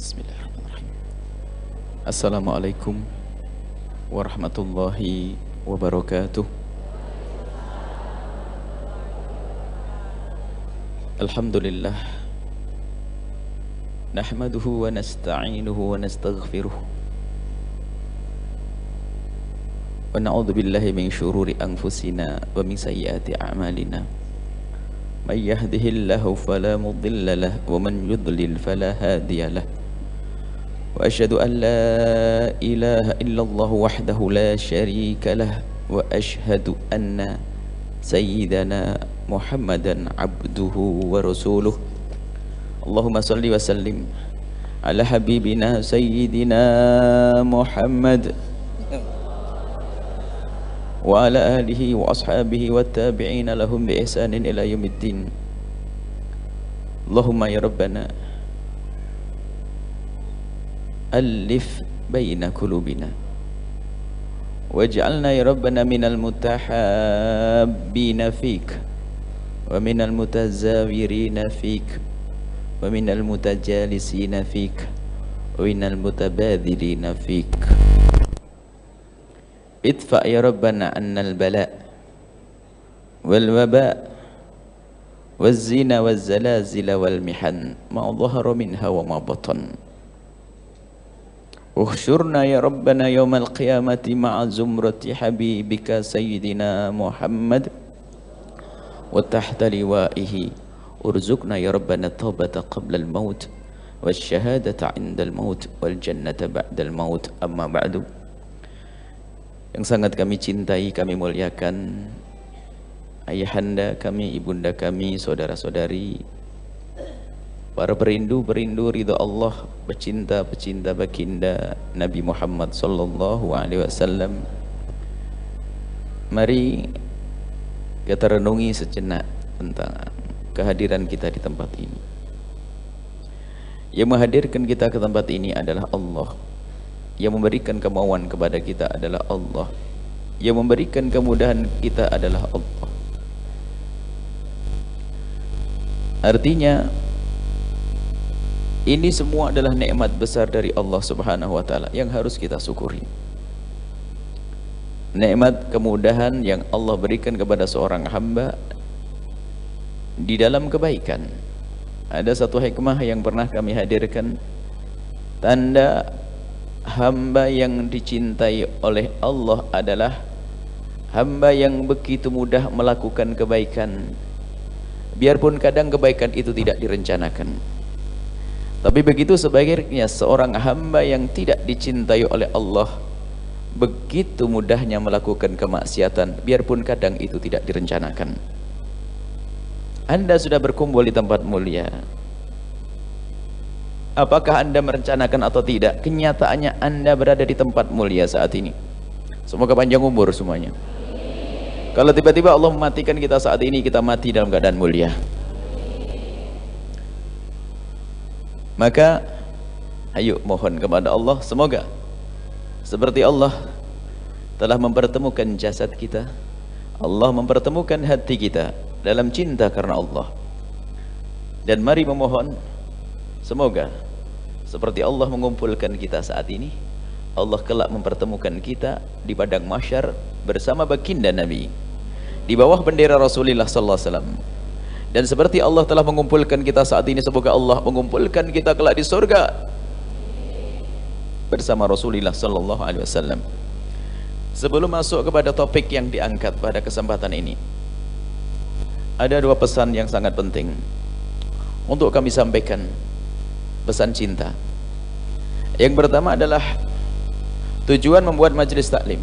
Bismillahirrahmanirrahim. Assalamualaikum warahmatullahi wabarakatuh. Alhamdulillah. Nahmaduhu wa nasta'inuhu wa nastaghfiruh. Wa na'udzu billahi min syururi anfusina wa min sayyiati a'malina. May yahdihillahu fala mudilla lahu wa man yudlil fala hadiya lahu. وأشهد أن لا إله إلا الله وحده لا شريك له وأشهد أن سيدنا محمدا عبده ورسوله اللهم صل وسلم على حبيبنا سيدنا محمد وعلى آله وأصحابه والتابعين لهم بإحسان إلى يوم الدين اللهم يا ربنا ألف بين قلوبنا واجعلنا يا ربنا من المتحابين فيك ومن المتزاورين فيك ومن المتجالسين فيك ومن المتبادلين فيك ادفع يا ربنا عنا البلاء والوباء والزنا والزلازل والمحن ما ظهر منها وما بطن احشرنا يا ربنا يوم القيامة مع زمرة حبيبك سيدنا محمد وتحت لوائه ارزقنا يا ربنا التوبة قبل الموت والشهادة عند الموت والجنة بعد الموت. أما بعد, yang sangat kami cintai, kami muliakan ayahanda kami, ibunda kami, saudara-saudari, para perindu-perindu ridha Allah, pecinta-pecinta baginda Nabi Muhammad sallallahu alaihi wasallam. Mari kita renungi sejenak tentang kehadiran kita di tempat ini. Yang menghadirkan kita ke tempat ini adalah Allah. Yang memberikan kemauan kepada kita adalah Allah. Yang memberikan kemudahan kita adalah Allah. Artinya ini semua adalah nikmat besar dari Allah Subhanahu wa taala yang harus kita syukuri. Nikmat kemudahan yang Allah berikan kepada seorang hamba di dalam kebaikan. Ada satu hikmah yang pernah kami hadirkan, tanda hamba yang dicintai oleh Allah adalah hamba yang begitu mudah melakukan kebaikan, biarpun kadang kebaikan itu tidak direncanakan. Tapi begitu sebaliknya seorang hamba yang tidak dicintai oleh Allah begitu mudahnya melakukan kemaksiatan, biarpun kadang itu tidak direncanakan. Anda sudah berkumpul di tempat mulia. Apakah Anda merencanakan atau tidak? Kenyataannya Anda berada di tempat mulia saat ini. Semoga panjang umur semuanya. Kalau tiba-tiba Allah mematikan kita saat ini, kita mati dalam keadaan mulia. Maka ayo mohon kepada Allah, semoga seperti Allah telah mempertemukan jasad kita, Allah mempertemukan hati kita dalam cinta karena Allah. Dan mari memohon, semoga seperti Allah mengumpulkan kita saat ini, Allah kelak mempertemukan kita di padang mahsyar bersama baginda Nabi, di bawah bendera Rasulullah sallallahu alaihi wasallam. Dan seperti Allah telah mengumpulkan kita saat ini, semoga Allah mengumpulkan kita kelak di surga bersama Rasulullah sallallahu alaihi wasallam. Sebelum masuk kepada topik yang diangkat pada kesempatan ini, ada dua pesan yang sangat penting untuk kami sampaikan, pesan cinta. Yang pertama adalah tujuan membuat majelis taklim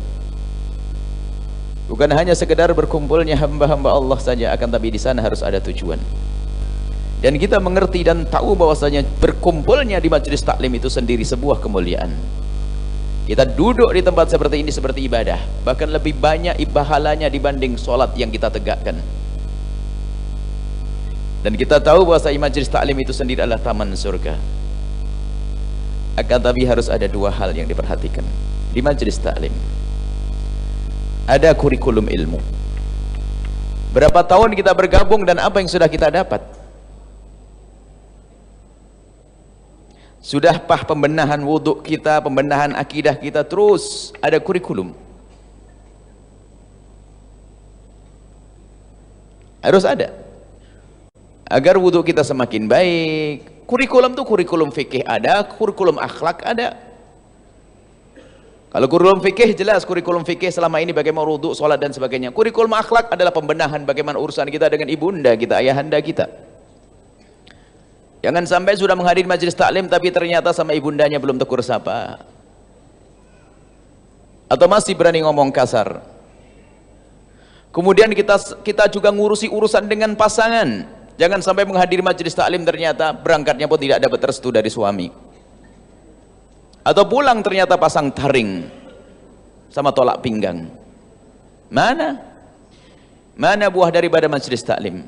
bukan hanya sekedar berkumpulnya hamba-hamba Allah saja, akan tapi di sana harus ada tujuan. Dan kita mengerti dan tahu bahwasanya berkumpulnya di majelis taklim itu sendiri sebuah kemuliaan. Kita duduk di tempat seperti ini seperti ibadah, bahkan lebih banyak pahalanya dibanding sholat yang kita tegakkan. Dan kita tahu bahwasanya majelis taklim itu sendiri adalah taman surga. Akan tapi harus ada dua hal yang diperhatikan di majelis taklim. Ada kurikulum ilmu. Berapa tahun kita bergabung dan apa yang sudah kita dapat? Sudah pembenahan wudhu kita, pembenahan akidah kita, terus ada kurikulum. Harus ada. Agar wudhu kita semakin baik. Kurikulum tuh kurikulum fikih ada, kurikulum akhlak ada. Kalau kurikulum fikih jelas, kurikulum fikih selama ini bagaimana wudhu, sholat dan sebagainya. Kurikulum akhlak adalah pembenahan bagaimana urusan kita dengan ibunda kita, ayahanda kita. Jangan sampai sudah menghadiri majelis taklim tapi ternyata sama ibundanya belum tegur sapa. Atau masih berani ngomong kasar. Kemudian kita juga ngurusi urusan dengan pasangan. Jangan sampai menghadiri majelis taklim ternyata berangkatnya pun tidak dapat restu dari suami. Atau pulang ternyata pasang taring sama tolak pinggang. Mana buah daripada majelis taklim?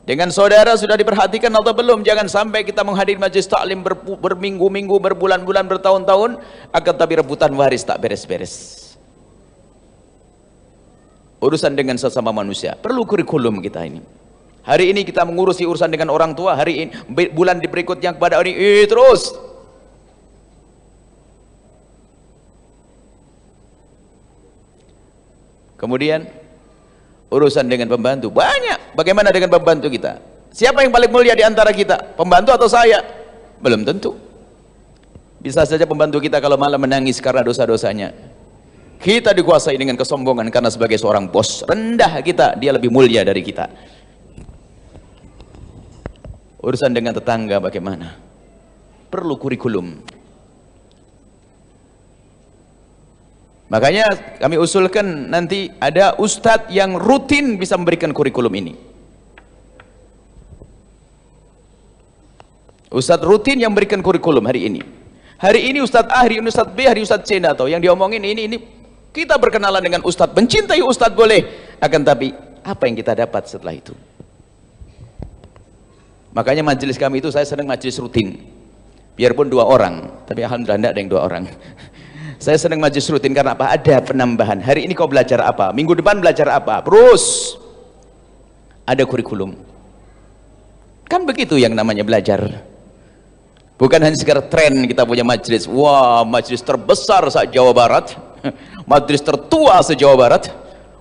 Dengan saudara sudah diperhatikan atau belum? Jangan sampai kita menghadiri majelis taklim berminggu-minggu, berbulan-bulan, bertahun-tahun, akan tapi rebutan waris tak beres-beres. Urusan dengan sesama manusia perlu kurikulum kita ini. Hari ini kita mengurusi urusan dengan orang tua, hari ini bulan berikutnya kepada orang ini terus. Kemudian urusan dengan pembantu banyak. Bagaimana dengan pembantu kita? Siapa yang paling mulia di antara kita? Pembantu atau saya? Belum tentu. Bisa saja pembantu kita kalau malam menangis karena dosa-dosanya. Kita dikuasai dengan kesombongan karena sebagai seorang bos rendah kita, dia lebih mulia dari kita. Urusan dengan tetangga bagaimana? Perlu kurikulum. Makanya kami usulkan nanti ada ustadz yang rutin bisa memberikan kurikulum ini. Ustadz rutin yang memberikan kurikulum hari ini. Hari ini ustadz A, hari ini ustadz B, hari ini ustadz C, atau yang diomongin ini. Kita berkenalan dengan ustadz, mencintai ustadz boleh. Akan tapi apa yang kita dapat setelah itu? Makanya majelis kami itu saya senang majelis rutin. Biarpun 2 orang, tapi alhamdulillah tidak ada yang 2 orang. Saya senang majelis rutin karena apa? Ada penambahan. Hari ini kau belajar apa? Minggu depan belajar apa? Terus ada kurikulum. Kan begitu yang namanya belajar. Bukan hanya sekedar tren kita punya majelis. Wah, majelis terbesar se-Jawa Barat. Majelis tertua se-Jawa Barat.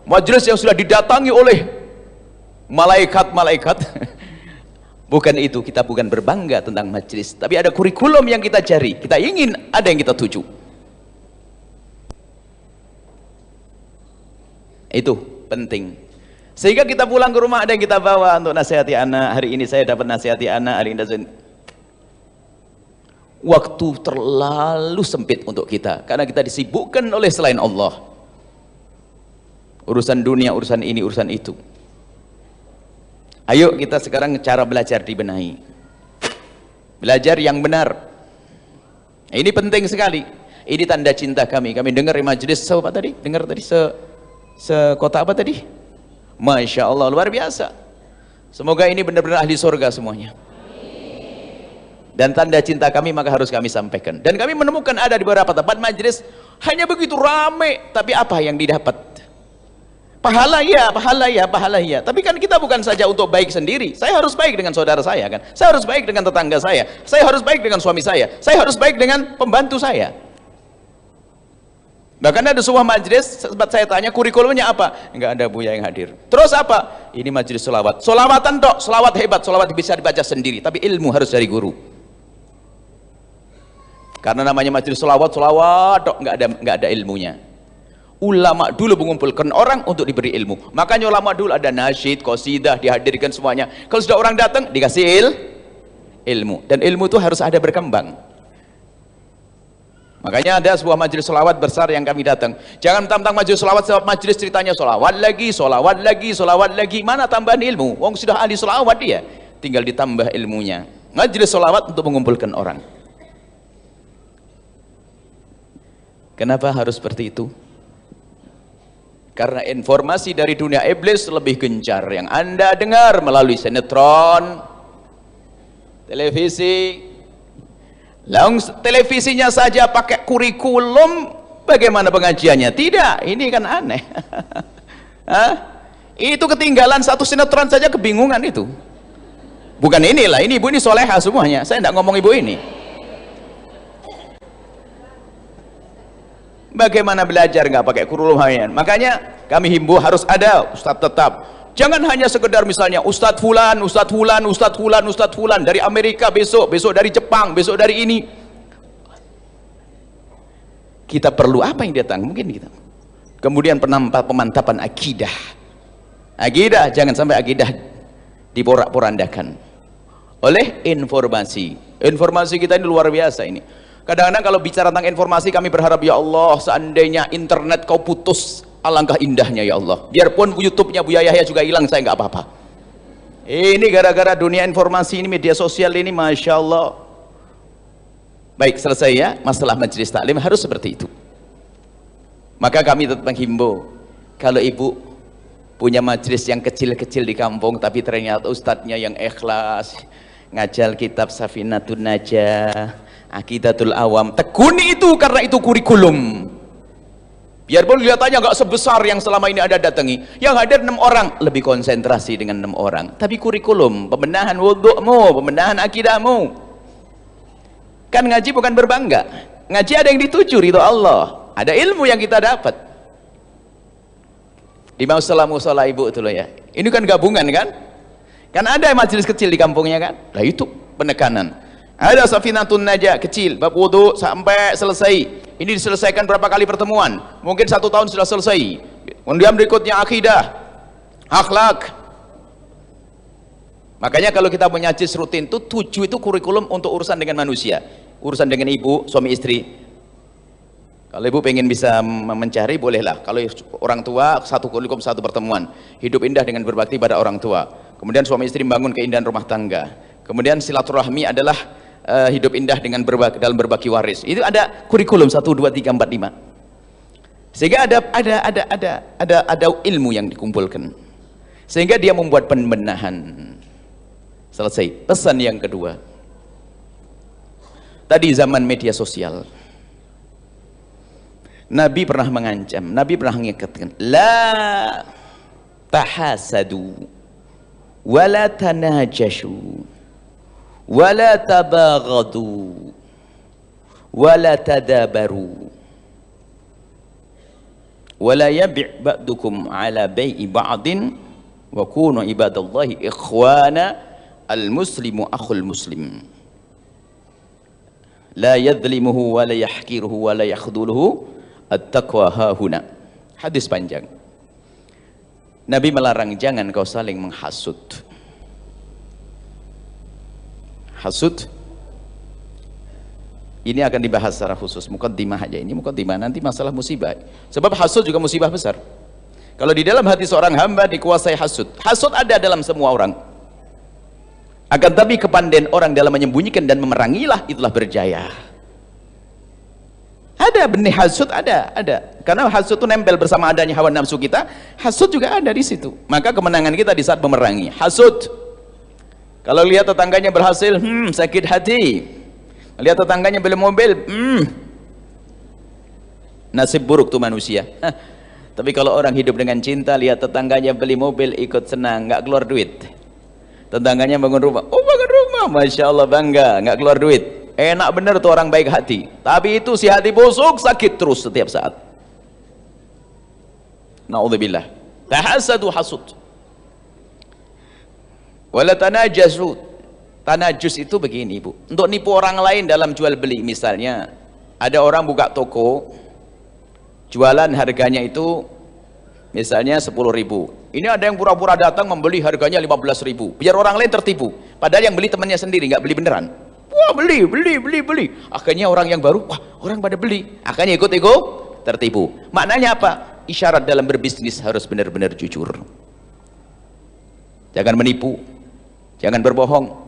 Majelis yang sudah didatangi oleh malaikat-malaikat. Bukan itu, kita bukan berbangga tentang majelis, tapi ada kurikulum yang kita cari. Kita ingin ada yang kita tuju. Itu penting. Sehingga kita pulang ke rumah ada yang kita bawa untuk nasihati anak. Hari ini saya dapat nasihati anak, hari ini waktu terlalu sempit untuk kita karena kita disibukkan oleh selain Allah. Urusan dunia, urusan ini, urusan itu. Ayo kita sekarang cara belajar dibenahi. Belajar yang benar. Ini penting sekali. Ini tanda cinta kami. Kami dengar di majelis apa tadi? Dengar tadi sekota apa tadi? Masya Allah, luar biasa. Semoga ini benar-benar ahli surga semuanya. Dan tanda cinta kami maka harus kami sampaikan. Dan kami menemukan ada di beberapa tempat majelis hanya begitu rame, tapi apa yang didapat? Pahala ya, pahala ya, pahala ya. Tapi kan kita bukan saja untuk baik sendiri. Saya harus baik dengan saudara saya kan. Saya harus baik dengan tetangga saya. Saya harus baik dengan suami saya. Saya harus baik dengan pembantu saya. Bahkan ada sebuah majelis, sempat saya tanya kurikulumnya apa? Enggak ada buya yang hadir. Terus apa? Ini majelis solawat. Solawatan dok, solawat hebat, solawat bisa dibaca sendiri. Tapi ilmu harus dari guru. Karena namanya majelis solawat dok, enggak ada ilmunya. Ulama dulu mengumpulkan orang untuk diberi ilmu. Makanya ulama dulu ada nasyid, qasidah, dihadirkan semuanya. Kalau sudah orang datang dikasih ilmu. Dan ilmu itu harus ada berkembang. Makanya ada sebuah majelis solawat besar yang kami datang. Jangan tentang majelis solawat, sebab majelis ceritanya solawat lagi, solawat lagi, solawat lagi. Mana tambahan ilmu? Wong sudah ahli solawat dia. Tinggal ditambah ilmunya. Majelis solawat untuk mengumpulkan orang. Kenapa harus seperti itu? Karena informasi dari dunia iblis lebih gencar yang Anda dengar melalui sinetron, televisi. Televisinya saja pakai kurikulum, bagaimana pengajiannya? Tidak, ini kan aneh. Itu ketinggalan satu sinetron saja kebingungan itu. Bukan inilah, ini ibu ini soleha semuanya. Saya tidak ngomong ibu ini. Bagaimana belajar nggak pakai Qur'an harian? Makanya kami himbau harus ada ustadz tetap. Jangan hanya sekedar misalnya Ustadz Fulan, Ustadz Fulan, Ustadz Fulan, Ustadz Fulan dari Amerika besok, besok dari Jepang, besok dari ini. Kita perlu apa yang datang? Mungkin kita. Kemudian pemantapan akidah. Akidah, jangan sampai akidah diporak-porandakan oleh informasi. Informasi kita ini luar biasa ini. Kadang-kadang kalau bicara tentang informasi kami berharap, ya Allah, seandainya internet kau putus, alangkah indahnya ya Allah. Biarpun YouTube-nya Buya Yahya juga hilang, saya nggak apa-apa. Ini gara-gara dunia informasi ini, media sosial ini, Masya Allah. Baik, selesai ya masalah majelis taklim, harus seperti itu. Maka kami tetap menghimbau, kalau ibu punya majelis yang kecil-kecil di kampung, tapi ternyata ustadznya yang ikhlas, ngajal kitab Safinatun Najah, Aqidatul Awam, tekuni itu karena itu kurikulum. Biarpun kelihatannya nggak sebesar yang selama ini ada datangi, yang hadir 6 orang, lebih konsentrasi dengan 6 orang, tapi kurikulum, pembenahan wudhu'mu, pembenahan akidahmu. Kan ngaji bukan berbangga, ngaji ada yang dituju ridho Allah, ada ilmu yang kita dapat. Di musala ibu itu loh ya, ini kan gabungan kan ada majelis kecil di kampungnya kan, lah itu penekanan. Ada Safinatun Najah kecil, bab wudhu sampai selesai. Ini diselesaikan berapa kali pertemuan? Mungkin 1 tahun sudah selesai. Kemudian berikutnya akidah, akhlak. Makanya kalau kita punya majelis rutin itu 7 itu kurikulum untuk urusan dengan manusia, urusan dengan ibu, suami istri. Kalau ibu pengen bisa mencari, bolehlah. Kalau orang tua, 1 kurikulum 1 pertemuan. Hidup indah dengan berbakti pada orang tua. Kemudian suami istri membangun keindahan rumah tangga. Kemudian silaturahmi adalah hidup indah dengan dalam berbagi waris. Itu ada kurikulum 1, 2, 3, 4, 5. Sehingga ada ilmu yang dikumpulkan. Sehingga dia membuat pembenahan. Selesai. Pesan yang kedua. Tadi zaman media sosial. Nabi pernah mengancam, Nabi pernah mengingatkan, la tahasadu wala tanajashu wala tabaghadu wala tadabaru wala yabi' ba'dukum ala bai'i ba'din wa kunu ibadallahi ikhwana al-muslimu akhul muslim la yadhlimuhu wa la yahkiruhu wa la yakhdhuluhu at-taqwa hahuna. Hadis panjang. Nabi melarang jangan kau saling menghasut. Hasud ini akan dibahas secara khusus, mukaddimah aja ini, mukaddimah, nanti masalah musibah. Sebab hasud juga musibah besar. Kalau di dalam hati seorang hamba dikuasai hasud. Hasud ada dalam semua orang. Akan tapi kepandaian orang dalam menyembunyikan dan memerangilah itulah berjaya. Ada benih hasud, ada. Karena hasud itu nempel bersama adanya hawa nafsu kita, hasud juga ada di situ. Maka kemenangan kita di saat memerangi. Hasud. Kalau lihat tetangganya berhasil, sakit hati. Lihat tetangganya beli mobil, nasib buruk tuh manusia. Tapi kalau orang hidup dengan cinta, lihat tetangganya beli mobil, ikut senang, nggak keluar duit. Tetangganya bangun rumah, bangun rumah, Masya Allah, bangga, nggak keluar duit. Enak bener tuh orang baik hati, tapi itu si hati busuk, sakit terus setiap saat. Na'udzubillah. Tahasadu hasud. Wala tanajasu. Tanajus itu begini, Bu. Untuk nipu orang lain dalam jual beli, misalnya ada orang buka toko, jualan harganya itu misalnya 10.000. Ini ada yang pura-pura datang membeli harganya 15.000, biar orang lain tertipu. Padahal yang beli temannya sendiri, nggak beli beneran. Wah, beli. Akhirnya orang yang baru, wah, orang pada beli. Akhirnya ikut tertipu. Maknanya apa? Isyarat dalam berbisnis harus benar-benar jujur. Jangan menipu, jangan berbohong.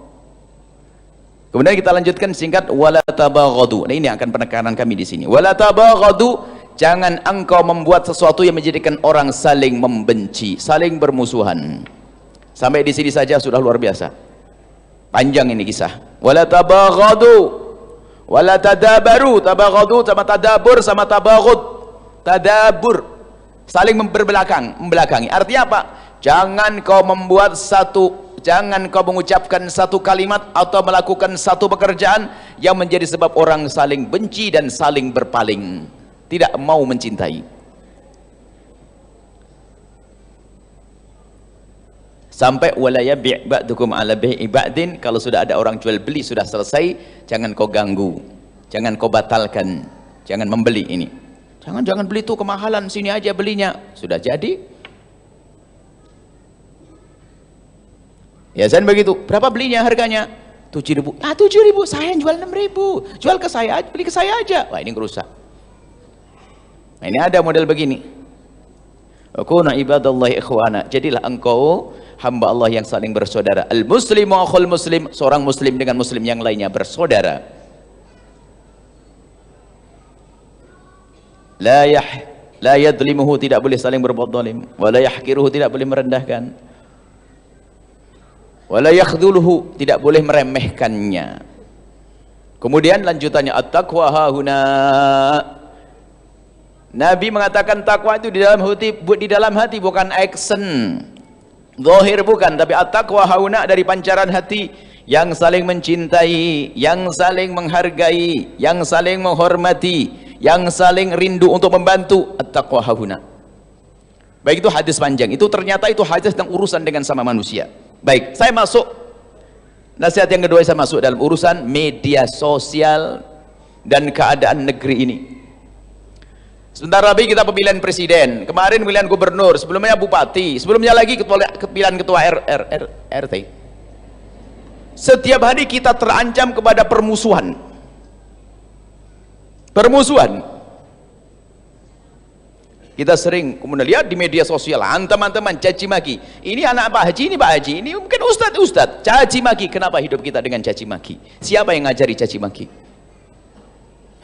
Kemudian kita lanjutkan singkat, wala tabaghadu. Nah, ini akan penekanan kami di sini. Wala tabaghadu, jangan engkau membuat sesuatu yang menjadikan orang saling membenci, saling bermusuhan. Sampai di sini saja sudah luar biasa. Panjang ini kisah. Wala tabaghadu wala tadabaru. Tabaghadu sama tadabur sama tabaghud. Tadabur saling membelakangi. Artinya apa? Jangan kau mengucapkan satu kalimat atau melakukan satu pekerjaan yang menjadi sebab orang saling benci dan saling berpaling. tidak mau mencintai. Sampai wala yabi' ba'dukum ala bai'i ba'din, kalau sudah ada orang jual beli sudah selesai, jangan kau ganggu, jangan kau batalkan, jangan membeli ini. Jangan beli itu kemahalan, sini aja belinya. Sudah jadi. Ya, dan begitu. Berapa belinya harganya? 7.000. Ah, 7.000, saya yang jual 6.000. Jual ke saya, beli ke saya aja. Wah, ini ngerusak. Nah, ini ada model begini. Kuna ibadallahi ikhwana. Jadilah engkau hamba Allah yang saling bersaudara. Al-muslimu akhul muslim, seorang muslim dengan muslim yang lainnya bersaudara. La yadlimuhu, tidak boleh saling berbuat zalim. Wa la yahqiruhu, tidak boleh merendahkan. Wa la yakhdhuluhu, tidak boleh meremehkannya. Kemudian lanjutannya at-taqwa hahuna. Nabi mengatakan takwa itu di dalam hati bukan action. Zahir bukan, tapi at-taqwa hauna, dari pancaran hati, yang saling mencintai, yang saling menghargai, yang saling menghormati, yang saling rindu untuk membantu. At-taqwa hauna. Baik, itu hadis panjang. Itu ternyata itu hadis tentang urusan dengan sama manusia. Baik, saya masuk nasihat yang kedua, saya masuk dalam urusan media sosial dan keadaan negeri ini. Sebentar lagi kita pemilihan presiden, kemarin pemilihan gubernur, sebelumnya bupati, sebelumnya lagi pemilihan ketua RT. Setiap hari kita terancam kepada permusuhan. Kita sering kemudian lihat di media sosial, teman-teman caci maki. Ini anak Pak Haji, ini Pak Haji, ini mungkin ustadz, caci maki. Kenapa hidup kita dengan caci maki? Siapa yang ngajari caci maki?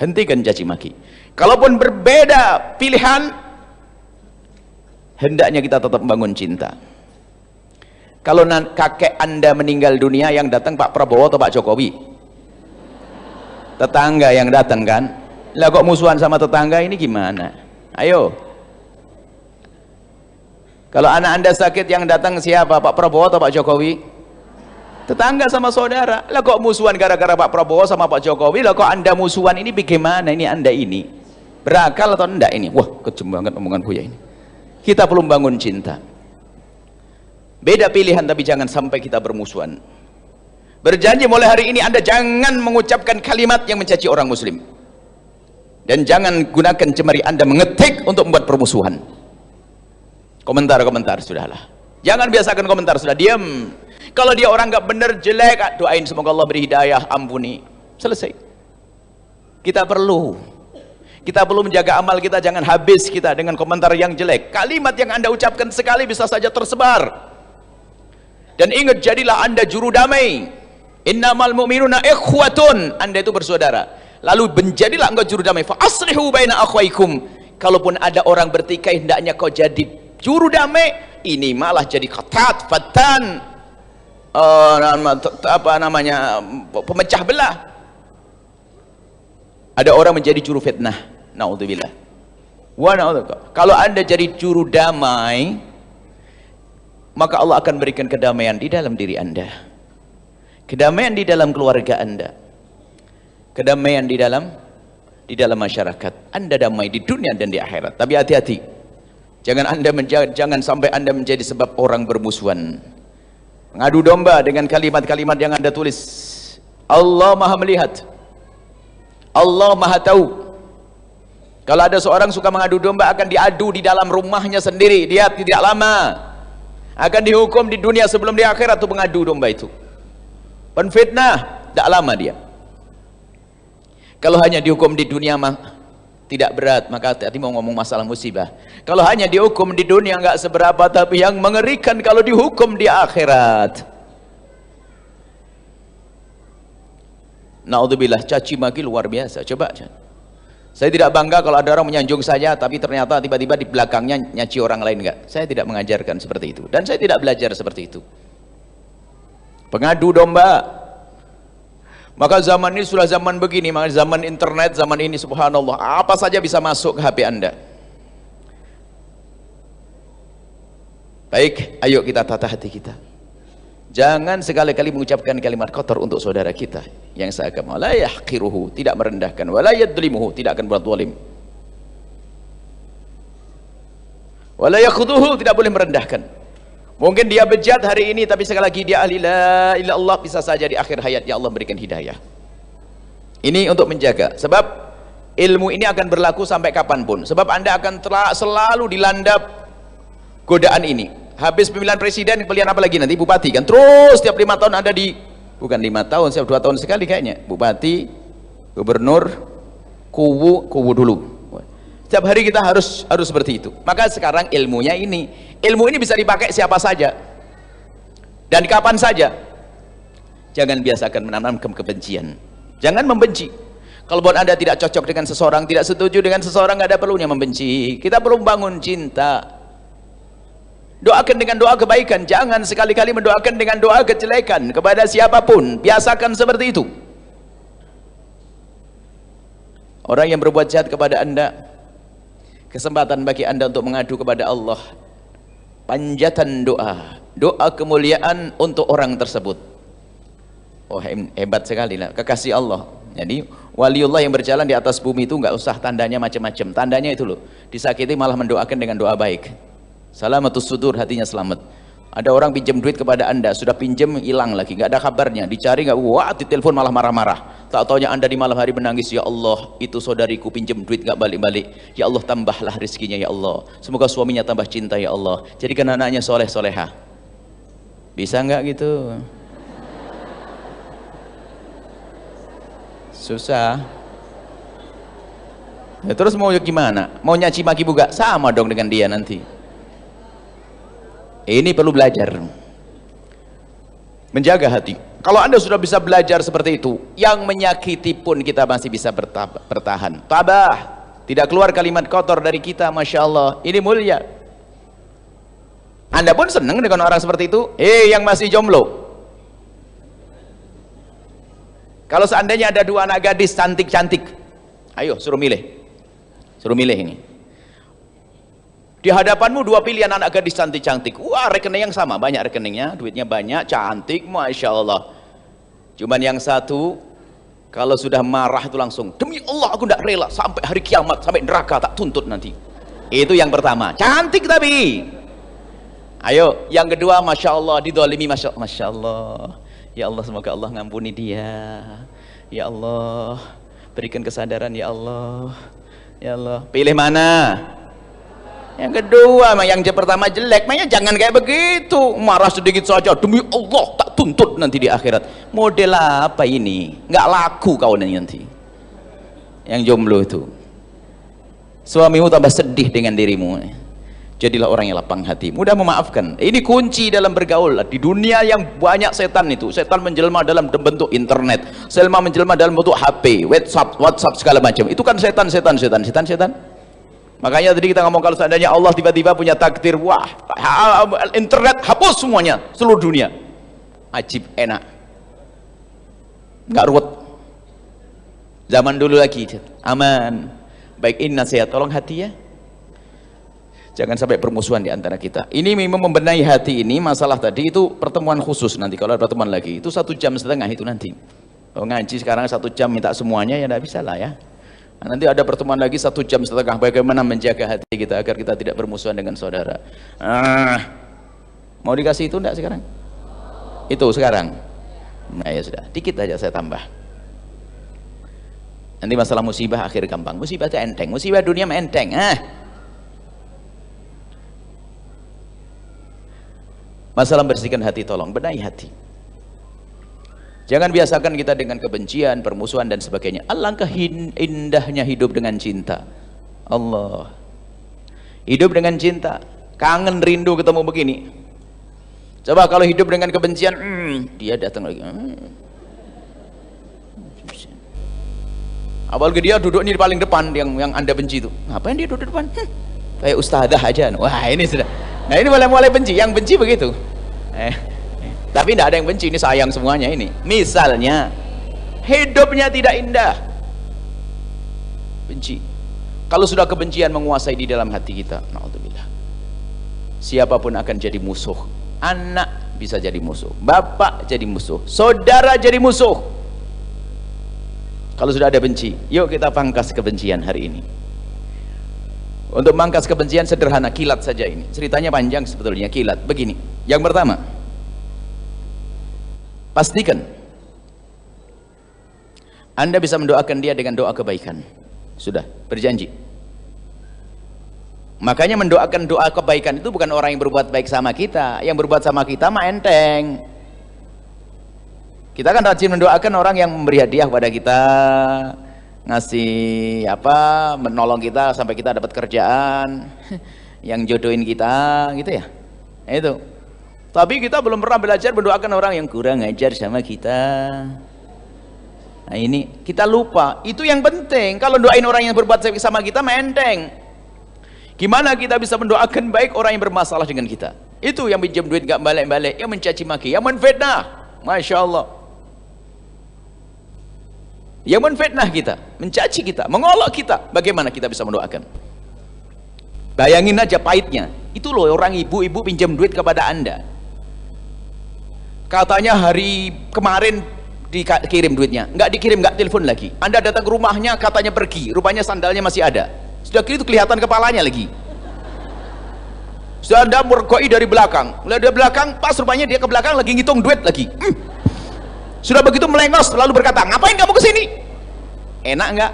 Hentikan caci maki. Kalaupun berbeda pilihan, hendaknya kita tetap membangun cinta. Kalau kakek Anda meninggal dunia, yang datang Pak Prabowo atau Pak Jokowi? Tetangga yang datang kan? Lah kok musuhan sama tetangga ini gimana? Ayo. Kalau anak Anda sakit, yang datang siapa? Pak Prabowo atau Pak Jokowi? Tetangga sama saudara. Lah kok musuhan gara-gara Pak Prabowo sama Pak Jokowi? Lah kok Anda musuhan ini bagaimana? Ini Anda ini berakal atau enggak ini? Wah, kejem banget omongan Buya ini. Kita perlu bangun cinta. Beda pilihan, tapi jangan sampai kita bermusuhan. Berjanji mulai hari ini Anda jangan mengucapkan kalimat yang mencaci orang muslim. Dan jangan gunakan jemari Anda mengetik untuk membuat permusuhan. Komentar-komentar sudahlah. Jangan biasakan komentar, sudah diam. Kalau dia orang nggak benar, jelek, doain semoga Allah beri hidayah, ampuni. Selesai. Kita perlu menjaga amal kita, jangan habis kita dengan komentar yang jelek. Kalimat yang Anda ucapkan sekali bisa saja tersebar. Dan ingat, jadilah Anda juru damai. Innamal mu'minuna ikhwatun. Anda itu bersaudara. Lalu menjadilah engkau juru damai. Fa aslihu baina akhwaikum. Kalaupun ada orang bertikai, hendaknya kau jadi juru damai. Ini malah jadi qatat, fatan, pemecah belah. Ada orang menjadi juru fitnah, naudzubillah. Kalau Anda jadi juru damai, maka Allah akan berikan kedamaian di dalam diri Anda, kedamaian di dalam keluarga Anda, kedamaian di dalam masyarakat. Anda damai di dunia dan di akhirat. Tapi hati-hati, jangan sampai Anda menjadi sebab orang bermusuhan, mengadu domba dengan kalimat-kalimat yang Anda tulis. Allah Maha melihat, Allah Maha tahu. Kalau ada seorang suka mengadu domba, akan diadu di dalam rumahnya sendiri. Dia tidak lama akan dihukum di dunia sebelum di akhirat itu mengadu domba itu. Penfitnah, tidak lama dia. Kalau hanya dihukum di dunia mah tidak berat, maka hati-hati mau ngomong masalah musibah. Kalau hanya dihukum di dunia nggak seberapa, tapi yang mengerikan kalau dihukum di akhirat. Naudzubillah, caci maki luar biasa. Coba. Saya tidak bangga kalau ada orang menyanjung saya, tapi ternyata tiba-tiba di belakangnya nyaci orang lain. Enggak. Saya tidak mengajarkan seperti itu, dan saya tidak belajar seperti itu. Pengadu domba. Maka zaman ini sudah zaman begini, maka zaman internet, zaman ini subhanallah, apa saja bisa masuk ke HP Anda. Baik, ayo kita tata hati kita. Jangan sekali-kali mengucapkan kalimat kotor untuk saudara kita yang seagama. La yahqiruhu, tidak merendahkan. Wa la yadlimuhu, tidak akan berbuat zalim. Wala yakhuduhu, tidak boleh merendahkan. Mungkin dia bejat hari ini, tapi sekali lagi dia ahli la ilaha illallah, bisa saja di akhir hayatnya Allah berikan hidayah. Ini untuk menjaga, sebab ilmu ini akan berlaku sampai kapanpun, sebab Anda akan selalu dilanda godaan ini. Habis pemilihan presiden, pilihan apa lagi nanti? Bupati kan, terus setiap 5 tahun ada di, bukan 5 tahun, setiap 2 tahun sekali kayaknya, bupati, gubernur, kuwu dulu. Setiap hari kita harus seperti itu. Maka sekarang ilmu ini bisa dipakai siapa saja dan kapan saja. Jangan biasakan menanamkan kebencian, jangan membenci. Kalau buat Anda tidak cocok dengan seseorang, tidak setuju dengan seseorang, nggak ada perlunya membenci. Kita perlu bangun cinta, doakan dengan doa kebaikan. Jangan sekali-kali mendoakan dengan doa kejelekan kepada siapapun. Biasakan seperti itu. Orang yang berbuat jahat kepada Anda, kesempatan bagi Anda untuk mengadu kepada Allah, panjatan doa kemuliaan untuk orang tersebut. Oh, hebat sekali lah, kekasih Allah. Jadi waliullah yang berjalan di atas bumi itu nggak usah tandanya macam-macam. Tandanya itu loh, disakiti malah mendoakan dengan doa baik. Salamatus sudur, hatinya selamat. Ada orang pinjam duit kepada Anda, sudah pinjam hilang lagi, nggak ada kabarnya, dicari nggak, wah, ditelepon malah marah-marah. Tak taunya Anda di malam hari menangis, ya Allah, itu saudariku pinjam duit nggak balik-balik. Ya Allah, tambahlah rezekinya ya Allah. Semoga suaminya tambah cinta ya Allah. Jadikan anaknya soleh-solehah. Bisa nggak gitu? Susah. Ya, terus mau gimana? Mau nyaci maki buka? Sama dong dengan dia nanti. Ini perlu belajar menjaga hati. Kalau Anda sudah bisa belajar seperti itu, yang menyakiti pun kita masih bisa bertahan. Tabah, tidak keluar kalimat kotor dari kita. Masya Allah, ini mulia. Anda pun senang dengan orang seperti itu. Yang masih jomblo, kalau seandainya ada 2 anak gadis cantik-cantik, ayo suruh milih ini. Di hadapanmu 2 pilihan anak gadis cantik-cantik. Wah, rekening yang sama, banyak rekeningnya, duitnya banyak, cantik, Masya Allah. Cuman yang satu, kalau sudah marah itu langsung, demi Allah aku tidak rela sampai hari kiamat, sampai neraka tak tuntut nanti. Itu yang pertama, cantik tapi. Ayo, yang kedua, Masya Allah, didolimi, Masya Allah. Ya Allah, semoga Allah ngampuni dia. Ya Allah, berikan kesadaran ya Allah. Ya Allah, pilih mana? Yang kedua, yang pertama jelek, makanya jangan kayak begitu, marah sedikit saja, demi Allah tak tuntut nanti di akhirat. Model apa ini? Nggak laku kau nanti. Yang jomblo itu, suamimu tambah sedih dengan dirimu. Jadilah orang yang lapang hati, mudah memaafkan. Ini kunci dalam bergaul. Di dunia yang banyak setan itu, setan menjelma dalam bentuk internet, setan menjelma dalam bentuk HP, WhatsApp segala macam. Itu kan setan. Makanya tadi kita ngomong, kalau seandainya Allah tiba-tiba punya takdir, wah, internet hapus semuanya, seluruh dunia. Ajib, enak, nggak ruwet. Zaman dulu lagi, aman. Baik, ini nasihat, tolong hati ya. Jangan sampai permusuhan di antara kita. Ini memang membenahi hati ini, masalah tadi itu pertemuan khusus nanti. Kalau ada pertemuan lagi, itu 1,5 jam itu nanti. Kalau ngaji sekarang 1 jam minta semuanya, ya tidak bisa lah ya. Nanti ada pertemuan lagi 1,5 jam, bagaimana menjaga hati kita agar kita tidak bermusuhan dengan saudara. Mau dikasih itu enggak sekarang? Itu sekarang. Nah ya sudah, dikit aja saya tambah. Nanti masalah musibah akhir gampang. Musibah itu enteng, musibah dunia enteng. Masalah bersihkan hati, tolong benahi hati. Jangan biasakan kita dengan kebencian, permusuhan dan sebagainya. Alangkah indahnya hidup dengan cinta. Allah. Hidup dengan cinta. Kangen rindu ketemu begini. Coba kalau hidup dengan kebencian, dia datang lagi. Apalagi dia duduk ini di paling depan, yang Anda benci itu. Ngapain dia duduk depan? Kayak ustadzah aja. Wah, ini sudah. Nah, ini mulai benci. Yang benci begitu. Tapi tidak ada yang benci, ini sayang semuanya ini. Misalnya hidupnya tidak indah, benci. Kalau sudah kebencian menguasai di dalam hati kita, naudzubillah, siapapun akan jadi musuh. Anak bisa jadi musuh, bapak jadi musuh, saudara jadi musuh. Kalau sudah ada benci, yuk kita pangkas kebencian hari ini. Untuk memangkas kebencian sederhana, kilat saja ini. Ceritanya panjang sebetulnya, kilat. Begini, yang pertama, pastikan Anda bisa mendoakan dia dengan doa kebaikan. Sudah, berjanji. Makanya mendoakan doa kebaikan itu bukan orang yang berbuat baik sama kita. Yang berbuat sama kita mah enteng. Kita kan rajin mendoakan orang yang memberi hadiah kepada kita, ngasih apa, menolong kita sampai kita dapat kerjaan, yang jodohin kita, gitu ya. Itu. Tapi kita belum pernah belajar mendoakan orang yang kurang ajar sama kita. Nah ini kita lupa. Itu yang penting. Kalau doain orang yang berbuat baik sama kita, menteng. Gimana kita bisa mendoakan baik orang yang bermasalah dengan kita? Itu yang pinjam duit gak balik-balik, yang mencaci maki, yang menfitnah. Masya Allah. Yang menfitnah kita, mencaci kita, mengolok kita, bagaimana kita bisa mendoakan? Bayangin aja pahitnya. Itu loh orang ibu-ibu pinjam duit kepada Anda. Katanya hari kemarin dikirim duitnya, nggak dikirim, nggak telepon lagi. Anda datang ke rumahnya, katanya pergi, rupanya sandalnya masih ada. Sudah kira itu kelihatan kepalanya lagi. Sudah Anda mergoi dari belakang, dari belakang, pas rupanya dia ke belakang lagi ngitung duit lagi. Sudah begitu melengos lalu berkata, ngapain kamu kesini? Enak nggak?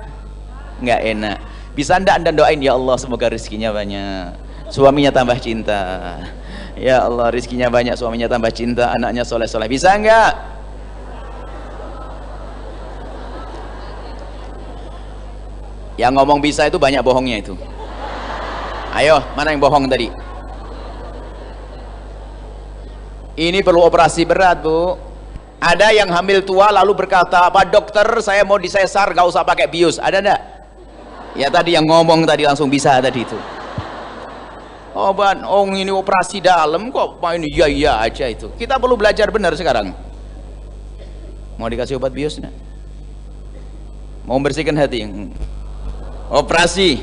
Nggak enak. Bisa anda doain, ya Allah semoga rezekinya banyak, suaminya tambah cinta, ya Allah rezekinya banyak, suaminya tambah cinta, anaknya soleh-soleh. Bisa nggak? Yang ngomong bisa itu banyak bohongnya itu. Ayo, mana yang bohong tadi? Ini perlu operasi berat, Bu. Ada yang hamil tua lalu berkata, Pak dokter saya mau disesar gak usah pakai bius. Ada enggak? Ya tadi yang ngomong tadi langsung bisa tadi itu. Oh ini operasi dalam kok main iya aja itu. Kita perlu belajar benar sekarang. Mau dikasih obat bius enggak? Mau membersihkan hati? Operasi.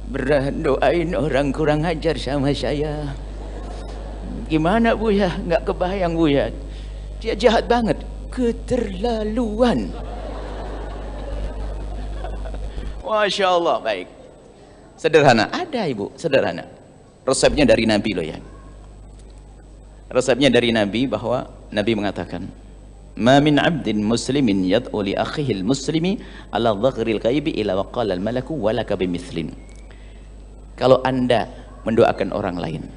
Berdoain orang kurang ajar sama saya. Gimana Bu ya? Nggak kebayang Bu ya. Dia jahat banget. Keterlaluan. Masya Allah. Baik. Sederhana. Ada Ibu. Sederhana. Resepnya dari Nabi loh ya. Resepnya dari Nabi bahwa Nabi mengatakan, Ma min abdin muslimin yad'u li akhihil muslimi ala dhaghril ghaibi ila waqala al malaku walaka bimithlin. Kalau Anda mendoakan orang lain,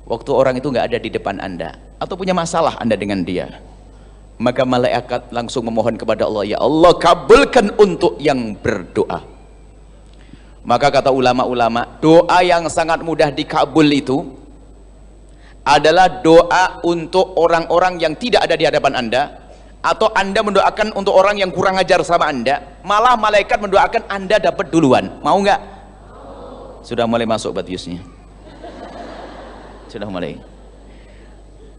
waktu orang itu nggak ada di depan Anda atau punya masalah Anda dengan dia, maka malaikat langsung memohon kepada Allah, ya Allah kabulkan untuk yang berdoa. Maka kata ulama-ulama, doa yang sangat mudah dikabul itu adalah doa untuk orang-orang yang tidak ada di hadapan Anda, atau Anda mendoakan untuk orang yang kurang ajar sama Anda, malah malaikat mendoakan Anda dapat duluan. Mau nggak? Sudah mulai masuk batiusnya. Sudah mulai.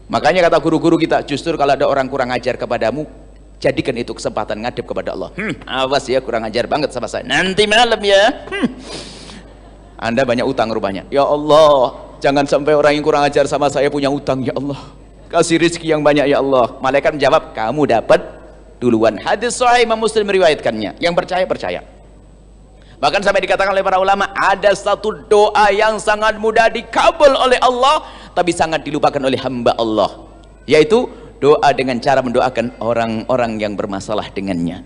Makanya kata guru-guru kita, justru kalau ada orang kurang ajar kepadamu, jadikan itu kesempatan ngadep kepada Allah. Awas ya, kurang ajar banget sama saya, nanti malam ya. Anda banyak utang rupanya. Ya Allah, jangan sampai orang yang kurang ajar sama saya punya utang, ya Allah. Kasih rezeki yang banyak, ya Allah. Malaikat menjawab, kamu dapat duluan. Hadis sahih Imam Muslim meriwayatkannya. Yang percaya, percaya. Bahkan sampai dikatakan oleh para ulama, ada satu doa yang sangat mudah dikabul oleh Allah, tapi sangat dilupakan oleh hamba Allah, yaitu doa dengan cara mendoakan orang-orang yang bermasalah dengannya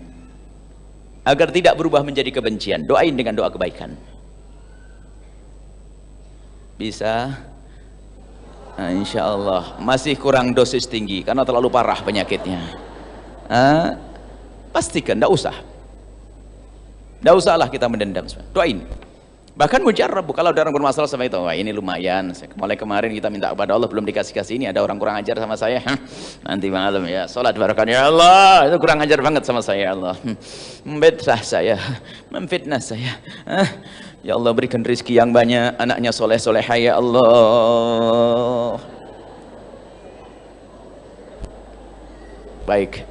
agar tidak berubah menjadi kebencian. Doain dengan doa kebaikan. Bisa? Nah, insya Allah. Masih kurang dosis tinggi karena terlalu parah penyakitnya. Pastikan, tidak usah. Tidak usahlah kita mendendam. Doain. Bahkan mujarab, kalau ada orang bermasalah sama itu, wah ini lumayan, mulai kemarin kita minta kepada Allah belum dikasih-kasih, ini ada orang kurang ajar sama saya, nanti malam ya sholat barakah, ya Allah itu kurang ajar banget sama saya, ya Allah memfitnah saya, ya Allah berikan rezeki yang banyak, anaknya soleh-solehah, ya Allah. Baik.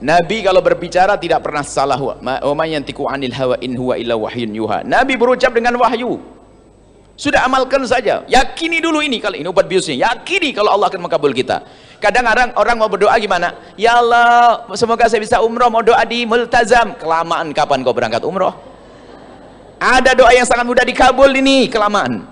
Nabi kalau berbicara tidak pernah salah. Wa may yantiqu 'anil hawa in huwa illa wahyun yuha. Nabi berucap dengan wahyu. Sudah amalkan saja. Yakini dulu ini, kalau ini obat biusnya. Yakini kalau Allah akan mengabul kita. Kadang-kadang orang mau berdoa gimana? Ya Allah, semoga saya bisa umroh, mau doa di multazam. Kelamaan kapan kau berangkat umroh? Ada doa yang sangat mudah dikabul ini, kelamaan.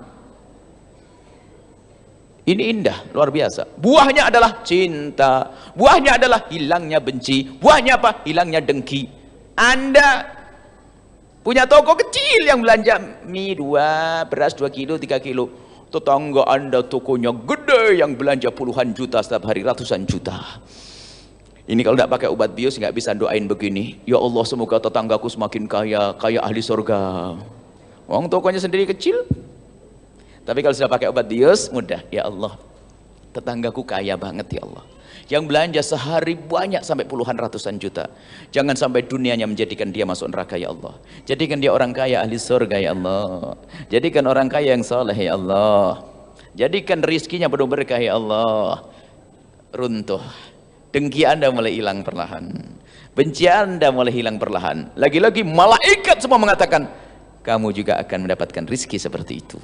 Ini indah, luar biasa. Buahnya adalah cinta. Buahnya adalah hilangnya benci. Buahnya apa? Hilangnya dengki. Anda punya toko kecil yang belanja mie 2, beras 2 kilo, 3 kilo. Tetangga Anda tokonya gede yang belanja puluhan juta setiap hari, ratusan juta. Ini kalau tidak pakai obat bius nggak bisa doain begini. Ya Allah, semoga tetanggaku semakin kaya, kaya ahli surga. Wong tokonya sendiri kecil. Tapi kalau sudah pakai obat bius, mudah. Ya Allah, tetanggaku kaya banget ya Allah. Yang belanja sehari banyak sampai puluhan ratusan juta. Jangan sampai dunianya menjadikan dia masuk neraka ya Allah. Jadikan dia orang kaya ahli surga ya Allah. Jadikan orang kaya yang saleh ya Allah. Jadikan rizkinya penuh berkah ya Allah. Runtuh. Dengki Anda mulai hilang perlahan. Benci Anda mulai hilang perlahan. Lagi-lagi malaikat semua mengatakan, kamu juga akan mendapatkan rizki seperti itu.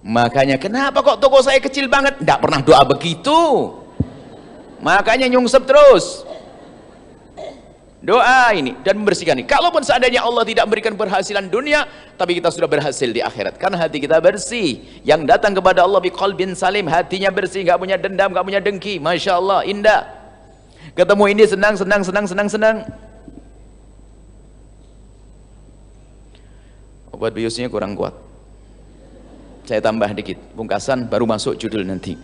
Makanya kenapa kok toko saya kecil banget? Tidak pernah doa begitu. Makanya nyungsep terus. Doa ini dan membersihkan ini. Kalaupun seandainya Allah tidak memberikan berhasilan dunia, tapi kita sudah berhasil di akhirat. Karena hati kita bersih. Yang datang kepada Allah biqalbin salim, hatinya bersih, nggak punya dendam, nggak punya dengki. Masya Allah, indah. Ketemu ini senang. Obat biusnya kurang kuat. Saya tambah dikit, pungkasan baru masuk judul nanti.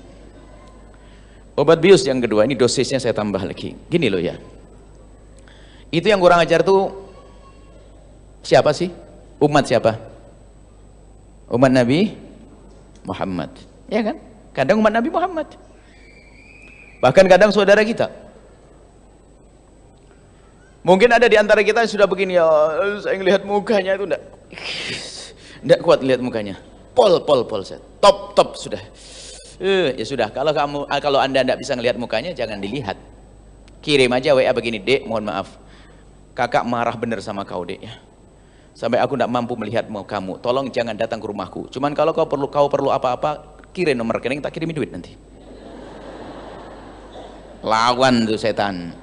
Obat bius yang kedua, ini dosisnya saya tambah lagi. Gini loh ya. Itu yang kurang ajar tuh siapa sih? Umat siapa? Umat Nabi Muhammad. Ya kan? Kadang umat Nabi Muhammad. Bahkan kadang saudara kita. Mungkin ada di antara kita yang sudah begini, ya saya ngelihat mukanya itu enggak kuat lihat mukanya. Pol set. Top sudah. Ya sudah, kalau Anda tidak bisa ngelihat mukanya, jangan dilihat. Kirim aja WA begini, Dek, mohon maaf. Kakak marah bener sama kau, Dek, ya. Sampai aku tidak mampu melihat kamu. Tolong jangan datang ke rumahku. Cuman kalau kau perlu apa-apa, kirim nomor rekening, tak kirimi duit nanti. Lawan tuh setan.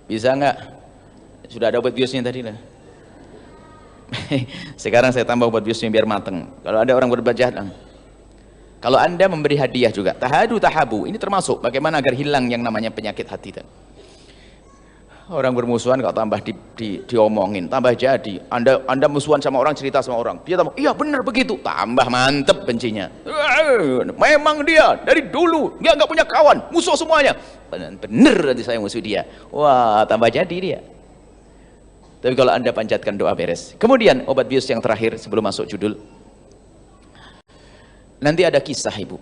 Bisa nggak? Sudah ada obat biusnya tadi lah. Sekarang saya tambah obat biusnya biar mateng. Kalau ada orang berbuat jahat, kalau Anda memberi hadiah juga, tahabu, ini termasuk bagaimana agar hilang yang namanya penyakit hati. Orang bermusuhan kalau tambah diomongin, tambah jadi. Anda musuhan sama orang, cerita sama orang, dia tambah, iya benar begitu, tambah mantep bencinya. Memang dia dari dulu dia nggak punya kawan, musuh semuanya. Bener nanti saya musuh dia. Wah, tambah jadi dia. Tapi kalau Anda panjatkan doa beres. Kemudian obat bius yang terakhir sebelum masuk judul. Nanti ada kisah ibu.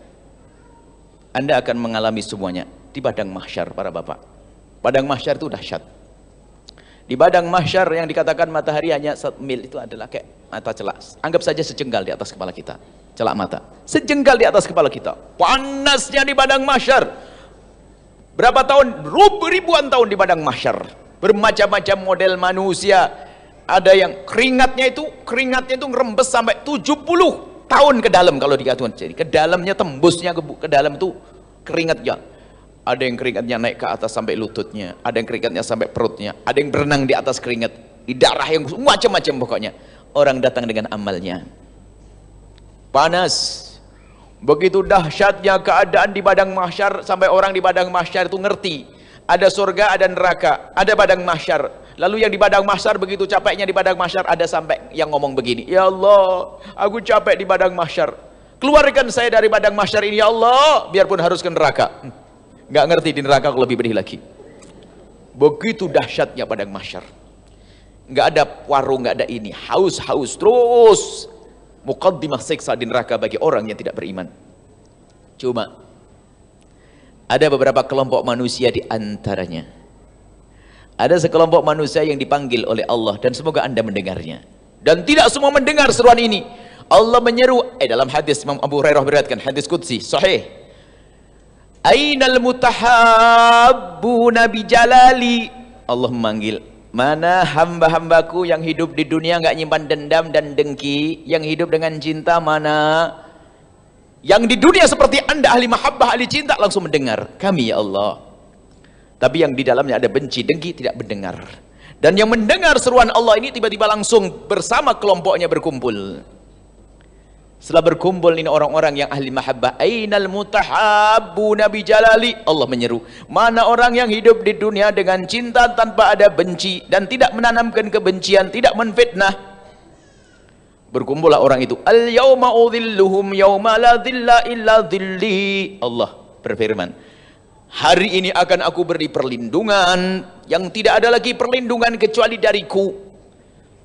Anda akan mengalami semuanya di padang mahsyar para bapak. Padang mahsyar itu dahsyat. Di padang mahsyar yang dikatakan matahari hanya 1 mil itu adalah kayak mata celak. Anggap saja sejengkal di atas kepala kita. Celak mata. Sejengkal di atas kepala kita. Panasnya di padang mahsyar. Berapa tahun? Ribuan tahun di padang mahsyar. Bermacam-macam model manusia. Ada yang keringatnya itu ngerembes sampai 70 tahun ke dalam kalau dikatakan. Jadi ke dalamnya tembusnya ke dalam itu keringatnya. Ada yang keringatnya naik ke atas sampai lututnya, ada yang keringatnya sampai perutnya, ada yang berenang di atas keringat, di darah yang macam-macam pokoknya. Orang datang dengan amalnya. Panas. Begitu dahsyatnya keadaan di padang mahsyar sampai orang di padang mahsyar itu ngerti. Ada surga, ada neraka, ada padang mahsyar. Lalu yang di padang mahsyar begitu capeknya di padang mahsyar ada sampai yang ngomong begini, ya Allah, aku capek di padang mahsyar. Keluarkan saya dari padang mahsyar ini ya Allah, biarpun harus ke neraka. Nggak ngerti di neraka aku lebih pedih lagi. Begitu dahsyatnya padang mahsyar. Nggak ada warung, nggak ada ini, haus terus. Muqaddimah siksa di neraka bagi orang yang tidak beriman. Cuma ada beberapa kelompok manusia di antaranya. Ada sekelompok manusia yang dipanggil oleh Allah dan semoga Anda mendengarnya. Dan tidak semua mendengar seruan ini. Allah menyeru dalam hadis Imam Abu Hurairah beriwayatkan, hadis qudsi sahih. Ainal mutahabbuna bi jalali. Allah memanggil, mana hamba-hambaku yang hidup di dunia enggak nyimpan dendam dan dengki, yang hidup dengan cinta mana? Yang di dunia seperti Anda ahli mahabbah, ahli cinta langsung mendengar. Kami ya Allah. Tapi yang di dalamnya ada benci, dengki tidak mendengar. Dan yang mendengar seruan Allah ini tiba-tiba langsung bersama kelompoknya berkumpul. Setelah berkumpul ini orang-orang yang ahli mahabbah, ainal mutahabbuna bi jalali, Allah menyeru, mana orang yang hidup di dunia dengan cinta tanpa ada benci dan tidak menanamkan kebencian, tidak menfitnah. Berkumpullah orang itu. Al yauma udhilluhum yauma la dhilla illa dhilli. Allah berfirman, hari ini akan aku beri perlindungan yang tidak ada lagi perlindungan kecuali dariku.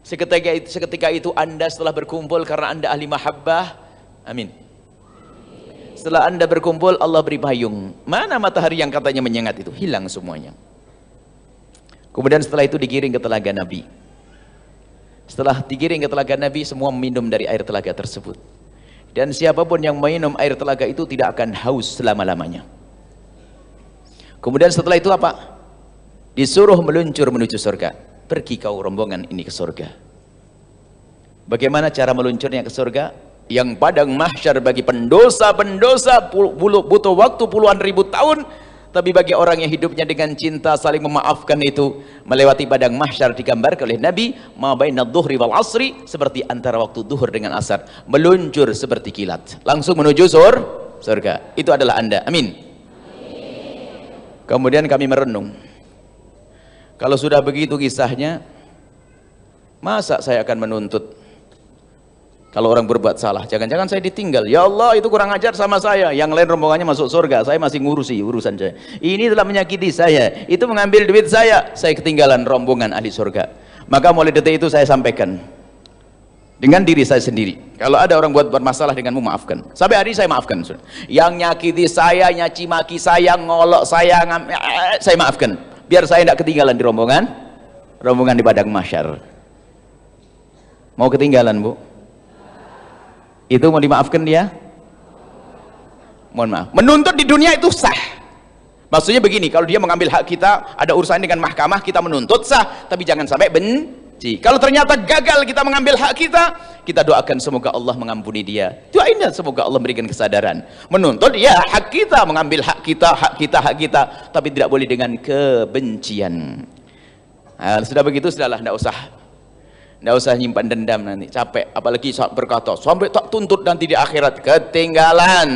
Seketika itu anda setelah berkumpul karena anda ahli mahabbah, amin. Setelah anda berkumpul, Allah beri payung. Mana matahari yang katanya menyengat itu? Hilang semuanya. Kemudian setelah itu digiring ke telaga Nabi. Setelah digiring ke telaga Nabi, semua minum dari air telaga tersebut. Dan siapapun yang minum air telaga itu tidak akan haus selama-lamanya. Kemudian setelah itu apa? Disuruh meluncur menuju surga. Pergi kau rombongan ini ke surga. Bagaimana cara meluncurnya ke surga? Yang padang mahsyar bagi pendosa-pendosa butuh waktu puluhan ribu tahun, tapi bagi orang yang hidupnya dengan cinta saling memaafkan itu, melewati padang mahsyar digambarkan oleh Nabi, ma bainadh dhuhri wal asri, seperti antara waktu duhur dengan asar, meluncur seperti kilat, langsung menuju surga. Itu adalah anda, amin. Kemudian kami merenung, kalau sudah begitu kisahnya, masa saya akan menuntut kalau orang berbuat salah? Jangan-jangan saya ditinggal. Ya Allah, itu kurang ajar sama saya. Yang lain rombongannya masuk surga, saya masih ngurusi urusan saya. Ini telah menyakiti saya, itu mengambil duit saya ketinggalan rombongan ahli surga. Maka mulai detik itu saya sampaikan dengan diri saya sendiri, kalau ada orang buat masalah denganmu, maafkan. Sampai hari ini saya maafkan. Yang nyakiti saya, nyaci maki saya, ngolok saya maafkan, biar saya tidak ketinggalan di rombongan di padang mahsyar. Mau ketinggalan, Bu? Itu mau dimaafkan dia? Mohon maaf. Menuntut di dunia itu sah. Maksudnya begini, kalau dia mengambil hak kita, ada urusan dengan mahkamah, kita menuntut sah, tapi jangan sampai benci. Kalau ternyata gagal kita mengambil hak kita doakan semoga Allah mengampuni dia. Doain semoga Allah memberikan kesadaran. Menuntut ya hak kita, mengambil hak kita, tapi tidak boleh dengan kebencian. Nah, sudah begitu sudahlah, tidak usah nyimpan dendam nanti, capek. Apalagi saat berkata sampai tak tuntut nanti di akhirat, ketinggalan.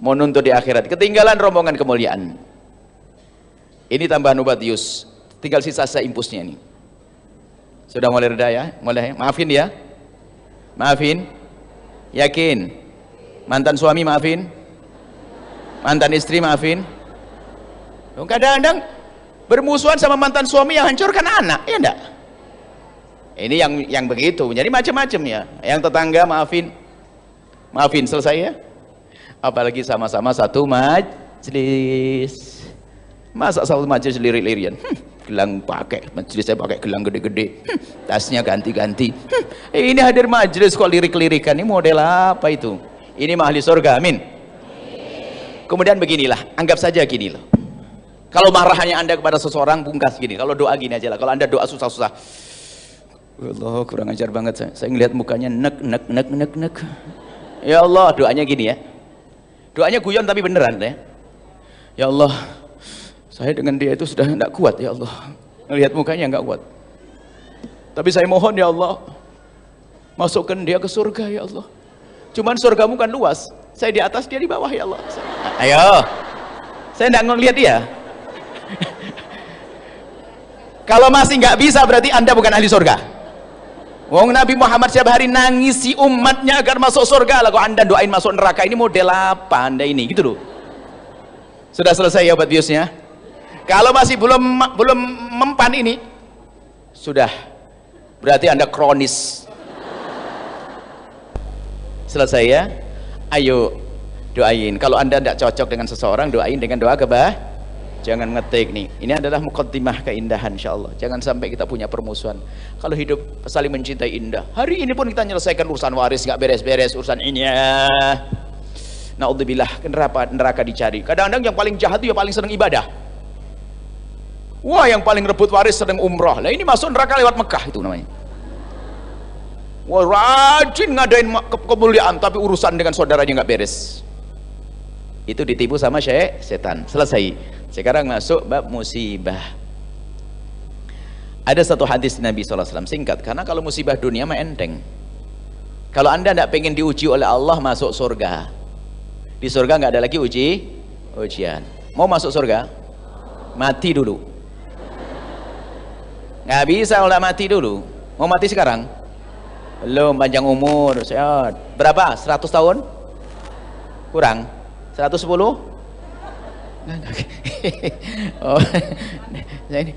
Mau nuntut di akhirat, ketinggalan rombongan kemuliaan. Ini tambahan obat Yus, tinggal sisa impusnya ini. Sudah mulai reda ya? Mulai, maafin dia, maafin, yakin. Mantan suami maafin, mantan istri maafin. Kadang-kadang bermusuhan sama mantan suami yang hancurkan anak, ya enggak? Ini yang begitu, jadi macam-macam ya. Yang tetangga maafin, selesai ya. Apalagi sama-sama satu majlis. Masa satu majlis lirik-lirian? Gelang pakai, majlis saya pakai gelang gede-gede, tasnya ganti-ganti. Ini hadir majlis kok lirik-lirikan, ini model apa itu? Ini mah ahli surga, amin. Kemudian beginilah, anggap saja gini loh. Kalau marahnya anda kepada seseorang, bungkas gini. Kalau doa gini aja lah. Kalau anda doa susah-susah, Allah kurang ajar banget saya ngelihat mukanya nek. Ya Allah, doanya gini ya. Doanya guyon tapi beneran ya. Ya Allah, saya dengan dia itu sudah tidak kuat ya Allah. Ngelihat mukanya nggak kuat. Tapi saya mohon ya Allah, masukkan dia ke surga ya Allah. Cuman surgamu kan luas. Saya di atas, dia di bawah ya Allah. Ayo. Saya tidak ngelihat dia. Kalau masih nggak bisa berarti anda bukan ahli surga. Wong Nabi Muhammad setiap hari nangisi umatnya agar masuk surga, lalu anda doain masuk neraka. Ini model apa anda ini? Gitu loh. Sudah selesai ya obat biusnya? Kalau masih belum mempan ini, sudah berarti anda kronis. Selesai ya? Ayo doain. Kalau anda tidak cocok dengan seseorang, doain dengan doa jangan ngetik nih. Ini adalah muqaddimah keindahan insyaallah. Jangan sampai kita punya permusuhan. Kalau hidup saling mencintai indah. Hari ini pun kita menyelesaikan urusan waris nggak beres-beres, urusan ini ya. Naudzubillah, neraka dicari. Kadang-kadang yang paling jahat itu yang paling senang ibadah. Wah, yang paling rebut waris sedang umrah. Lah ini masuk neraka lewat Mekah itu namanya. Wah, rajin ngadain kemuliaan tapi urusan dengan saudaranya nggak beres. Itu ditipu sama setan. Selesai. Sekarang masuk bab musibah. Ada satu hadis Nabi SAW, singkat, karena kalau musibah dunia mah enteng. Kalau anda tidak pengen diuji oleh Allah, masuk surga. Di surga nggak ada lagi ujian. Mau masuk surga? Mati dulu. Nggak bisa kalau mati dulu. Mau mati sekarang? Belum, panjang umur, sehat. Berapa? 100 tahun? Kurang? 110? Oh,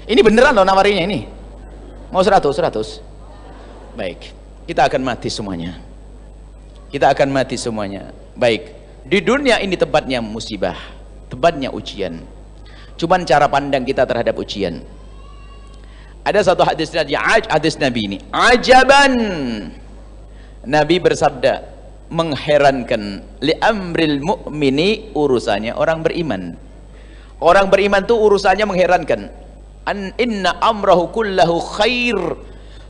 ini beneran loh nawarinya ini. Mau 100? Baik. Kita akan mati semuanya. Baik, di dunia ini tempatnya musibah, tempatnya ujian. Cuman cara pandang kita terhadap ujian. Ada satu hadis Nabi ini, ajaban. Nabi bersabda, mengherankan, li amril mu'mini, urusannya orang beriman. Orang beriman tuh urusannya mengherankan. Inna amrahu kullahu khair.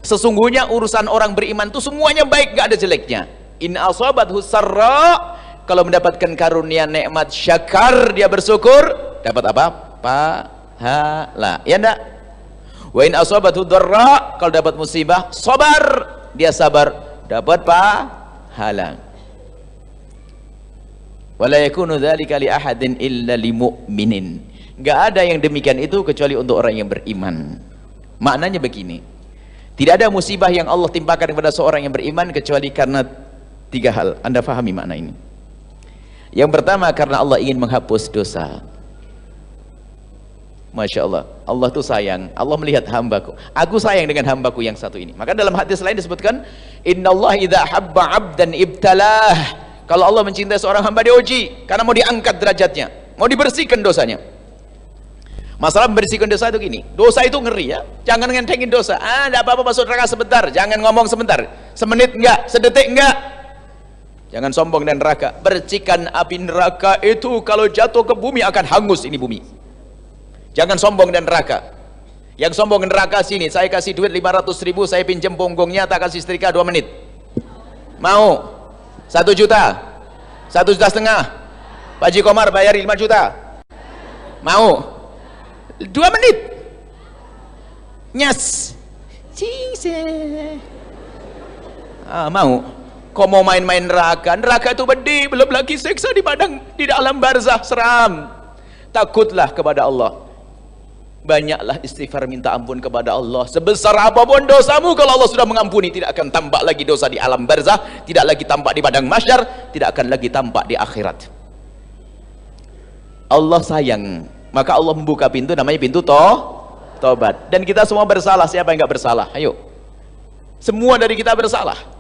Sesungguhnya urusan orang beriman itu semuanya baik, gak ada jeleknya. In asabathu sarra, kalau mendapatkan karunia nikmat syakar, dia bersyukur, dapat apa? Pahala. Ya enggak? Wa in asabathu dharra, kalau dapat musibah, sabar, dia sabar, dapat pahala. Wala yakunu dzalika li ahadin illa limu'minin. Gak ada yang demikian itu kecuali untuk orang yang beriman. Maknanya begini, tidak ada musibah yang Allah timpakan kepada seorang yang beriman kecuali karena 3 hal. Anda fahami makna ini. Yang pertama, karena Allah ingin menghapus dosa. Masya Allah, Allah tuh sayang. Allah melihat hambaku, aku sayang dengan hambaku yang satu ini. Maka dalam hadis lain disebutkan, Innallaha idza habba 'abdan ibtalah. Kalau Allah mencintai seorang hamba, diuji karena mau diangkat derajatnya, mau dibersihkan dosanya. Masalah membersihkan dosa itu gini, dosa itu ngeri ya, jangan ngentengin dosa. Tidak apa-apa masuk neraka sebentar, jangan ngomong sebentar, semenit enggak, sedetik enggak. Jangan sombong dan neraka. Percikan api neraka itu kalau jatuh ke bumi akan hangus ini bumi. Jangan sombong dan neraka. Yang sombong neraka sini, saya kasih duit 500.000, saya pinjam punggungnya, tak kasih setrika 2 menit. Mau? 1 juta? 1,5 juta? Pak Haji Komar bayar 5 juta? Mau? 2 menit nyas mau. Kau mau main-main neraka? Neraka itu pedih, belum lagi siksa di dalam barzah, seram. Takutlah kepada Allah, banyaklah istighfar, minta ampun kepada Allah. Sebesar apapun dosamu, kalau Allah sudah mengampuni, tidak akan tampak lagi dosa di alam barzah, tidak lagi tampak di padang mahsyar, tidak akan lagi tampak di akhirat. Allah sayang, maka Allah membuka pintu, namanya pintu tobat. Dan kita semua bersalah. Siapa yang nggak bersalah? Ayo, semua dari kita bersalah.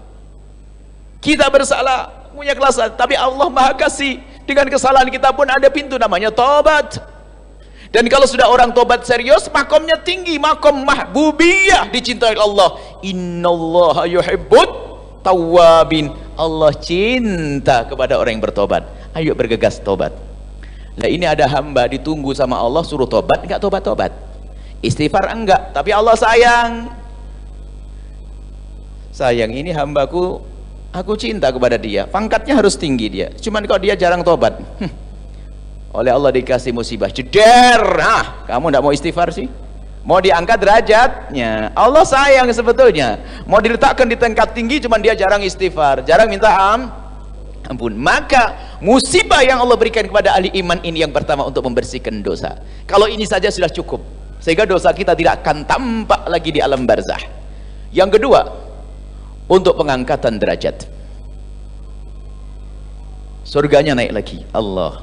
Kita bersalah, punya kesalahan, tapi Allah Maha Kasih. Dengan kesalahan kita pun ada pintu namanya tobat. Dan kalau sudah orang tobat serius, makomnya tinggi, makom mahbubiyah, dicintai Allah. Innallaha yuhibbut tawwabin. Allah cinta kepada orang yang bertobat. Ayo bergegas tobat. Nah, ini ada hamba ditunggu sama Allah, suruh tobat, enggak tobat-tobat. Istighfar enggak, tapi Allah sayang. Sayang, ini hambaku, aku cinta kepada dia, pangkatnya harus tinggi dia. Cuman kalau dia jarang tobat, oleh Allah dikasih musibah, jeder. Kamu enggak mau istighfar sih? Mau diangkat derajatnya. Allah sayang sebetulnya. Mau diletakkan di tingkat tinggi, cuman dia jarang istighfar, jarang minta ampun. Maka musibah yang Allah berikan kepada ahli iman ini yang pertama untuk membersihkan dosa. Kalau ini saja sudah cukup, sehingga dosa kita tidak akan tampak lagi di alam barzah. Yang kedua, untuk pengangkatan derajat. Surganya naik lagi. Allah,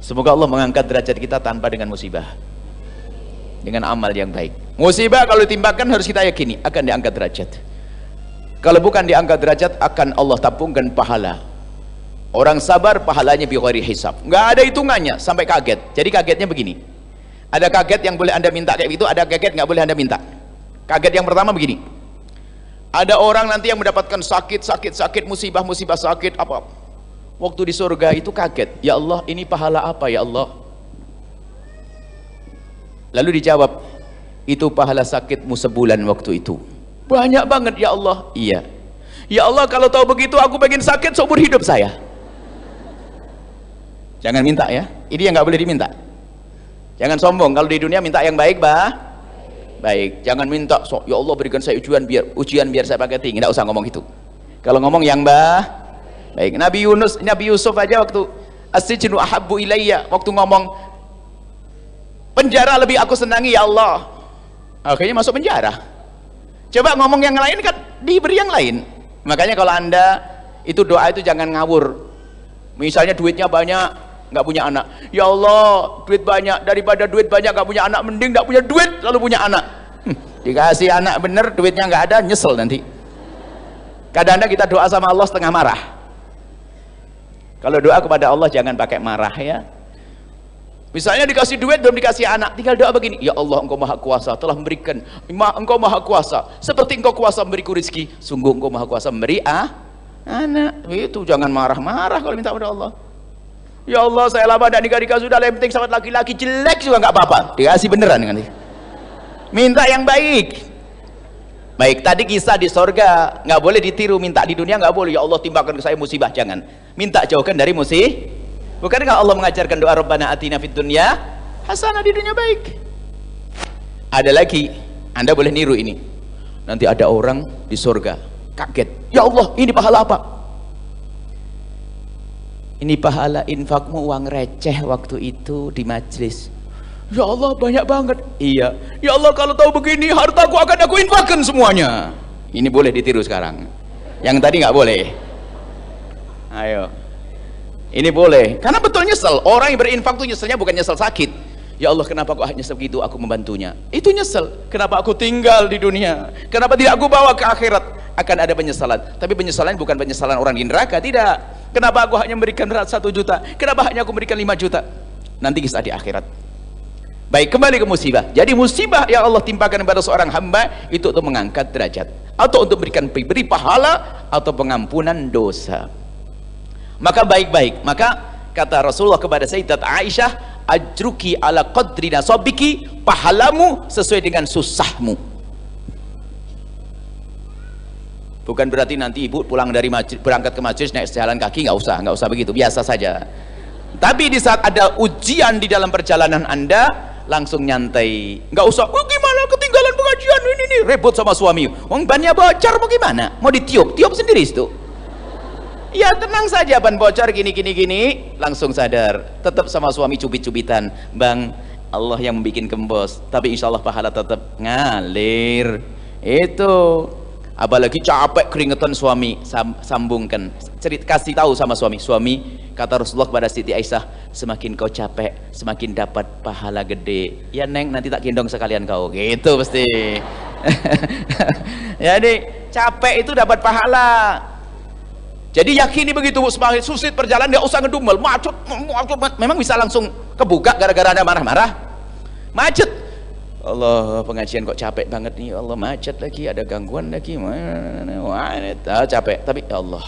semoga Allah mengangkat derajat kita tanpa dengan musibah, dengan amal yang baik. Musibah kalau ditimpakan harus kita yakini akan diangkat derajat. Kalau bukan diangkat derajat, akan Allah tabungkan pahala. Orang sabar pahalanya bi ghairi hisab, nggak ada hitungannya, sampai kaget. Jadi kagetnya begini, ada kaget yang boleh anda minta kayak gitu, ada kaget nggak boleh anda minta. Kaget yang pertama begini, ada orang nanti yang mendapatkan sakit, musibah sakit apa, waktu di surga itu kaget, ya Allah ini pahala apa ya Allah? Lalu dijawab, itu pahala sakitmu sebulan waktu itu. Banyak banget ya Allah. Iya ya Allah, kalau tahu begitu aku pengen sakit seumur hidup saya. Jangan minta ya, ini yang nggak boleh diminta. Jangan sombong, kalau di dunia minta yang baik Baik, jangan minta, so, ya Allah berikan saya ujian biar saya pakai tinggi. Nggak usah ngomong itu. Kalau ngomong yang baik. Nabi Yusuf aja waktu as-sijnu ahabbu ilayya, waktu ngomong penjara lebih aku senangi ya Allah, akhirnya masuk penjara. Coba ngomong yang lain kan diberi yang lain. Makanya kalau anda itu doa itu jangan ngawur. Misalnya duitnya banyak, nggak punya anak, ya Allah duit banyak, daripada duit banyak nggak punya anak, mending nggak punya duit lalu punya anak. Dikasih anak bener, duitnya nggak ada, nyesel nanti. Kadang-kadang kita doa sama Allah setengah marah. Kalau doa kepada Allah jangan pakai marah ya. Misalnya dikasih duit belum dikasih anak, tinggal doa begini, ya Allah engkau maha kuasa telah memberikan, engkau maha kuasa seperti engkau kuasa memberiku rezeki, sungguh engkau maha kuasa memberi anak. Itu jangan marah-marah kalau minta kepada Allah. Ya Allah saya lama dan nikah sudah, yang penting sama laki-laki jelek juga nggak apa-apa, dikasih beneran nanti. Minta yang baik. Baik, tadi kisah di sorga nggak boleh ditiru, minta di dunia nggak boleh. Ya Allah timpakan ke saya musibah, jangan. Minta jauhkan dari musibah. Bukankah Allah mengajarkan doa Rabbana atina fid dunya hasanah, di dunia baik. Ada lagi, anda boleh niru ini. Nanti ada orang di sorga kaget, ya Allah ini pahala apa? Ini pahala infakmu uang receh waktu itu di majlis. Ya Allah banyak banget. Iya. Ya Allah kalau tahu begini hartaku akan aku infakkan semuanya. Ini boleh ditiru sekarang. Yang tadi nggak boleh. Ayo. Ini boleh. Karena betul nyesel. Orang yang berinfak itu nyeselnya bukan nyesel sakit. Ya Allah kenapa kok nyesel begitu aku membantunya. Itu nyesel. Kenapa aku tinggal di dunia? Kenapa tidak aku bawa ke akhirat? Akan ada penyesalan. Tapi penyesalan bukan penyesalan orang di neraka. Tidak. Kenapa aku hanya memberikan 1 juta? Kenapa hanya aku memberikan 5 juta? Nanti kisah di akhirat. Baik, kembali ke musibah. Jadi musibah yang Allah timpakan kepada seorang hamba itu untuk mengangkat derajat, atau untuk beri pahala, atau pengampunan dosa. Maka baik-baik. Maka kata Rasulullah kepada Sayyidat Aisyah, ajruki ala qadri nasabiki, pahalamu sesuai dengan susahmu. Bukan berarti nanti ibu pulang dari majlis, berangkat ke majlis naik jalan kaki, nggak usah begitu, biasa saja. Tapi di saat ada ujian di dalam perjalanan anda, langsung nyantai, nggak usah gimana ketinggalan pengajian ini ribut sama suami, bannya bocor mau gimana, mau tiup sendiri itu. Ya tenang saja, ban bocor gini, langsung sadar, tetap sama suami cubit-cubitan, bang Allah yang membuat kembos, tapi insya Allah pahala tetap ngalir. Itu apalagi capek keringetan suami, sambungkan, kasih tahu sama suami, kata Rasulullah kepada Siti Aisyah, semakin kau capek semakin dapat pahala gede ya neng, nanti tak gendong sekalian kau, gitu pasti. Jadi capek itu dapat pahala. Jadi yakini begitu, semakin susit perjalanan, gak usah ngedumel, macet, memang bisa langsung kebuka gara-gara ada marah-marah, macet. Allah pengajian kok capek banget nih, Allah macet lagi, ada gangguan lagi, capek, tapi ya Allah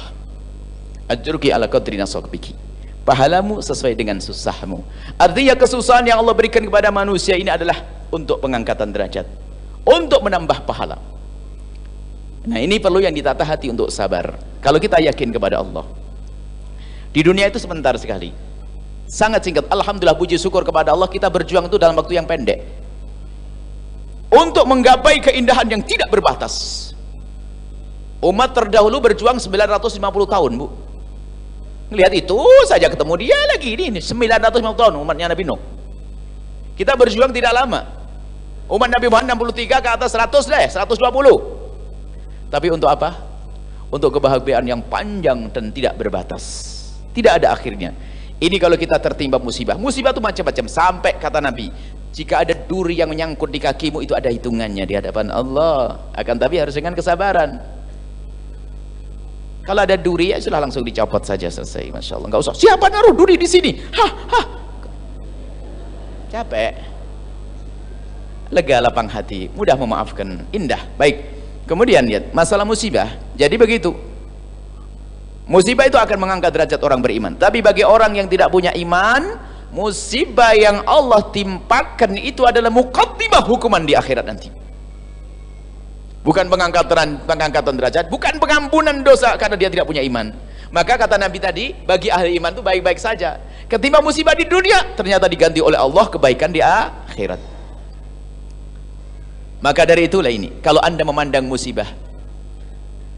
ajruki ala qadri nasabiki, pahalamu sesuai dengan susahmu. Artinya kesusahan yang Allah berikan kepada manusia ini adalah untuk pengangkatan derajat, untuk menambah pahala. Nah ini perlu yang ditata hati untuk sabar. Kalau kita yakin kepada Allah, di dunia itu sebentar sekali, sangat singkat. Alhamdulillah, puji syukur kepada Allah, kita berjuang itu dalam waktu yang pendek untuk menggapai keindahan yang tidak berbatas. Umat terdahulu berjuang 950 tahun, Bu. Lihat itu saja ketemu dia lagi ini 950 tahun umatnya Nabi Nuh. Kita berjuang tidak lama. Umat Nabi Muhammad 63 ke atas 100 deh, 120. Tapi untuk apa? Untuk kebahagiaan yang panjang dan tidak berbatas. Tidak ada akhirnya. Ini kalau kita tertimpa musibah. Musibah itu macam-macam. Sampai kata Nabi, jika ada duri yang menyangkut di kakimu, itu ada hitungannya di hadapan Allah. Akan tapi harus dengan kesabaran. Kalau ada duri ya sudah langsung dicopot saja, selesai. Masya Allah, nggak usah siapa naruh duri di sini, capek, lega, lapang hati, mudah memaafkan, indah. Baik, kemudian lihat masalah musibah. Jadi begitu, musibah itu akan mengangkat derajat orang beriman. Tapi bagi orang yang tidak punya iman, musibah yang Allah timpakan itu adalah muqaddimah hukuman di akhirat nanti. Bukan pengangkatan derajat, bukan pengampunan dosa karena dia tidak punya iman. Maka kata Nabi tadi, bagi ahli iman itu baik-baik saja. Ketimbang musibah di dunia, ternyata diganti oleh Allah kebaikan di akhirat. Maka dari itulah ini, kalau Anda memandang musibah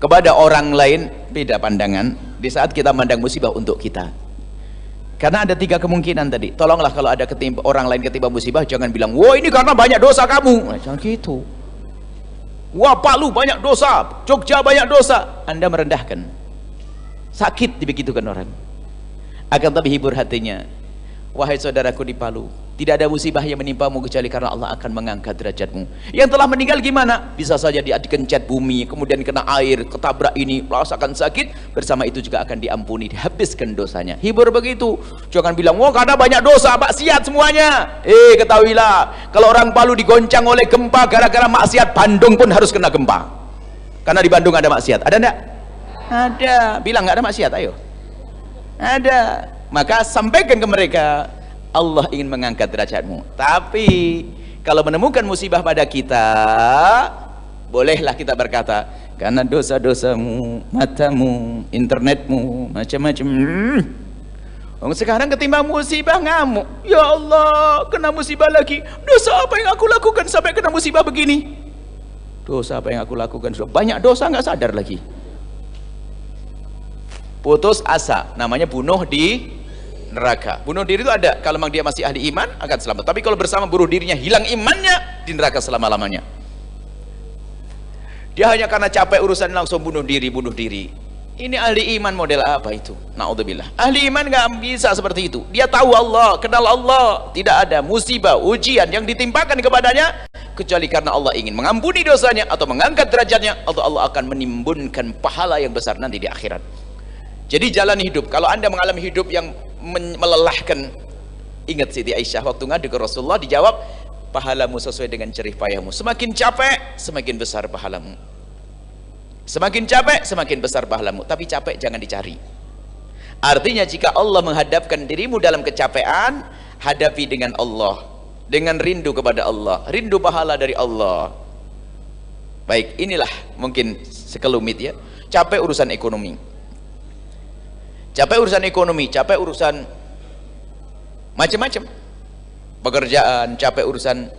kepada orang lain, beda pandangan di saat kita memandang musibah untuk kita. Karena ada 3 kemungkinan tadi. Tolonglah kalau ada orang lain ketimpa musibah, jangan bilang, wah ini karena banyak dosa kamu. Nah, jangan gitu. Wah Palu banyak dosa, Jogja banyak dosa. Anda merendahkan. Sakit dibegitukan orang. Akan tapi hibur hatinya. Wahai saudaraku di Palu, tidak ada musibah yang menimpamu kecuali karena Allah akan mengangkat derajatmu. Yang telah meninggal gimana? Bisa saja dia dikencet bumi, kemudian kena air, ketabrak ini, merasakan sakit. Bersama itu juga akan diampuni, dihabiskan dosanya. Hibur begitu. Jangan bilang, wah karena banyak dosa, maksiat semuanya. Ketahuilah, kalau orang Palu digoncang oleh gempa gara-gara maksiat, Bandung pun harus kena gempa. Karena di Bandung ada maksiat. Ada enggak? Ada. Bilang nggak ada maksiat, ayo. Ada. Maka sampaikan ke mereka, Allah ingin mengangkat derajatmu. Tapi kalau menemukan musibah pada kita, bolehlah kita berkata, karena dosa-dosamu, matamu, internetmu, macam-macam. Sekarang ketimpa musibah ngamuk. Ya Allah, kena musibah lagi. Dosa apa yang aku lakukan sampai kena musibah begini? Dosa apa yang aku lakukan? Banyak dosa nggak sadar lagi. Putus asa, namanya bunuh di neraka. Bunuh diri itu ada, kalau memang dia masih ahli iman akan selamat. Tapi kalau bersama bunuh dirinya, hilang imannya, di neraka selama-lamanya. Dia hanya karena capek urusan langsung bunuh diri. Ini ahli iman model apa itu? Na'udzubillah. Ahli iman nggak bisa seperti itu. Dia tahu Allah, kenal Allah. Tidak ada musibah, ujian yang ditimpakan kepadanya kecuali karena Allah ingin mengampuni dosanya atau mengangkat derajatnya, atau Allah akan menimbunkan pahala yang besar nanti di akhirat. Jadi jalan hidup, kalau Anda mengalami hidup yang melelahkan, ingat Siti Aisyah waktu ngadu ke Rasulullah, dijawab, pahalamu sesuai dengan jerih payahmu. Semakin capek, semakin besar pahalamu. Semakin capek, semakin besar pahalamu. Tapi capek jangan dicari. Artinya jika Allah menghadapkan dirimu dalam kecapean, hadapi dengan Allah, dengan rindu kepada Allah, rindu pahala dari Allah. Baik, inilah mungkin sekelumit ya. Capek urusan ekonomi, capek urusan ekonomi, capek urusan macam-macam, pekerjaan, capek urusan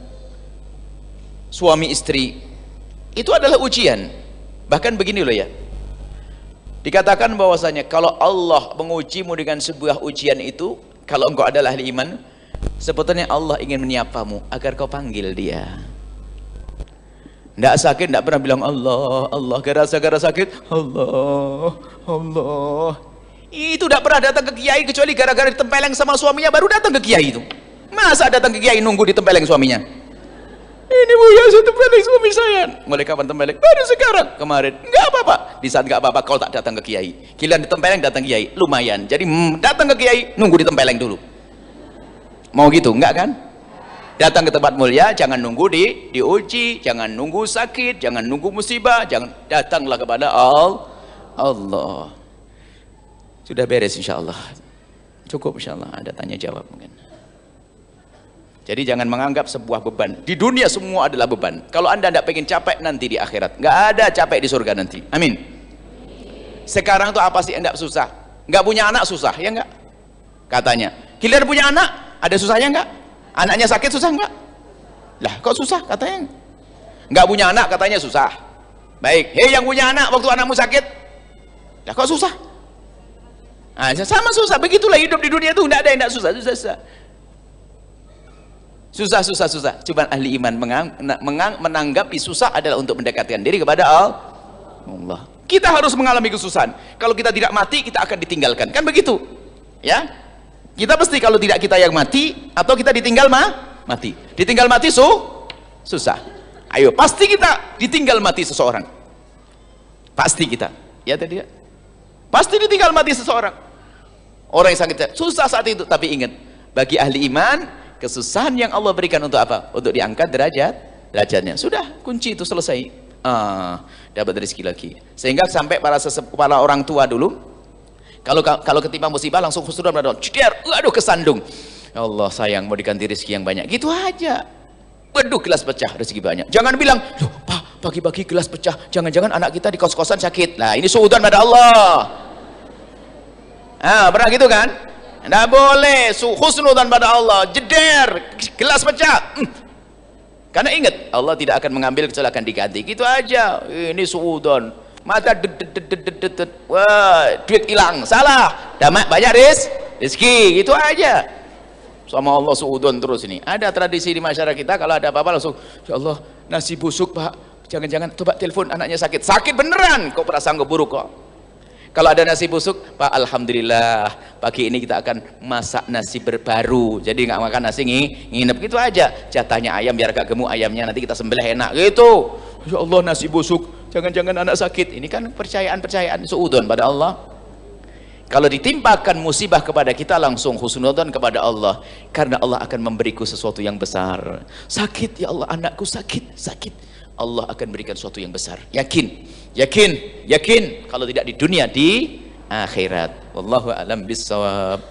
suami istri, itu adalah ujian. Bahkan begini loh ya, dikatakan bahwasanya kalau Allah mengujimu dengan sebuah ujian itu, kalau engkau adalah ahli iman, sebetulnya Allah ingin menyapamu agar kau panggil dia. Tidak sakit, tidak pernah bilang Allah, Allah, gara-gara sakit, Allah, Allah. Itu tidak pernah datang ke kiai kecuali gara-gara ditempeleng sama suaminya baru datang ke kiai itu. Masa datang ke kiai nunggu ditempeleng suaminya? Ini bu ya, saya tempeleng suami saya. Mulai kapan tempeleng? Baru sekarang, kemarin. Enggak apa-apa. Di saat enggak apa-apa kau tak datang ke kiai. Giliran ditempeleng datang ke kiai, lumayan. Jadi datang ke kiai nunggu ditempeleng dulu. Mau gitu? Enggak kan? Datang ke tempat mulia jangan nunggu diuji, jangan nunggu sakit, jangan nunggu musibah, jangan, datanglah kepada Allah. Sudah beres insyaallah. Cukup insyaallah, ada tanya jawab mungkin. Jadi jangan menganggap sebuah beban. Di dunia semua adalah beban. Kalau Anda tidak pengen capek nanti di akhirat, nggak ada capek di surga nanti. Amin. Sekarang tuh apa sih enggak susah? Nggak punya anak susah, ya enggak? Katanya. Giliran punya anak, ada susahnya enggak? Anaknya sakit susah enggak? Lah, kok susah katanya? Nggak punya anak katanya susah. Baik, hei yang punya anak waktu anakmu sakit, lah kok susah? Nah, sama susah, begitulah hidup di dunia itu, tidak ada yang tidak susah. Cuma ahli iman menanggapi susah adalah untuk mendekatkan diri kepada Allah. Kita harus mengalami kesusahan. Kalau kita tidak mati, kita akan ditinggalkan, kan begitu? Ya, kita pasti kalau tidak kita yang mati, atau kita ditinggal mati. Ditinggal mati susah. Ayo, pasti kita ditinggal mati seseorang. Pasti kita, ya tadi ya. Pasti ditinggal mati seseorang. Orang yang sakit susah saat itu, tapi ingat, bagi ahli iman, kesusahan yang Allah berikan untuk apa? Untuk diangkat derajatnya. Sudah, kunci itu selesai. Dapat rezeki lagi. Sehingga sampai para orang tua dulu, kalau ketimpa musibah langsung khusnudon pada Allah. Aduh kesandung. Ya Allah sayang, mau diganti rezeki yang banyak. Gitu aja. Waduh, gelas pecah, rezeki banyak. Jangan bilang, loh Pak, pagi-pagi gelas pecah, jangan-jangan anak kita di kos-kosan sakit. Nah, ini suudzon pada Allah. Pernah gitu kan? Tidak boleh, husnudzon pada Allah. Jeder, gelas pecah. Karena ingat, Allah tidak akan mengambil kecuali akan diganti. Gitu aja. Ini suudon. Mata wah, duit hilang. Salah. Damak banyak rezeki. Gitu aja. Sama Allah suudon terus ini. Ada tradisi di masyarakat kita kalau ada apa-apa langsung, ya Allah, nasi busuk, Pak. Jangan-jangan coba telepon anaknya sakit. Sakit beneran. Kok perasaan gue buruk kok. Kalau ada nasi busuk, Pak, alhamdulillah pagi ini kita akan masak nasi berbaru. Jadi nggak makan nasi nginep gitu aja. Jatahnya ayam biar gak gemuk ayamnya, nanti kita sembelih enak gitu. Ya Allah, nasi busuk, jangan-jangan anak sakit. Ini kan percayaan suudon pada Allah. Kalau ditimpakan musibah kepada kita, langsung husnudzon kepada Allah, karena Allah akan memberiku sesuatu yang besar. Sakit, ya Allah, anakku sakit. Allah akan berikan sesuatu yang besar. Yakin. Kalau tidak di dunia, di akhirat. Wallahu a'lam bissawab.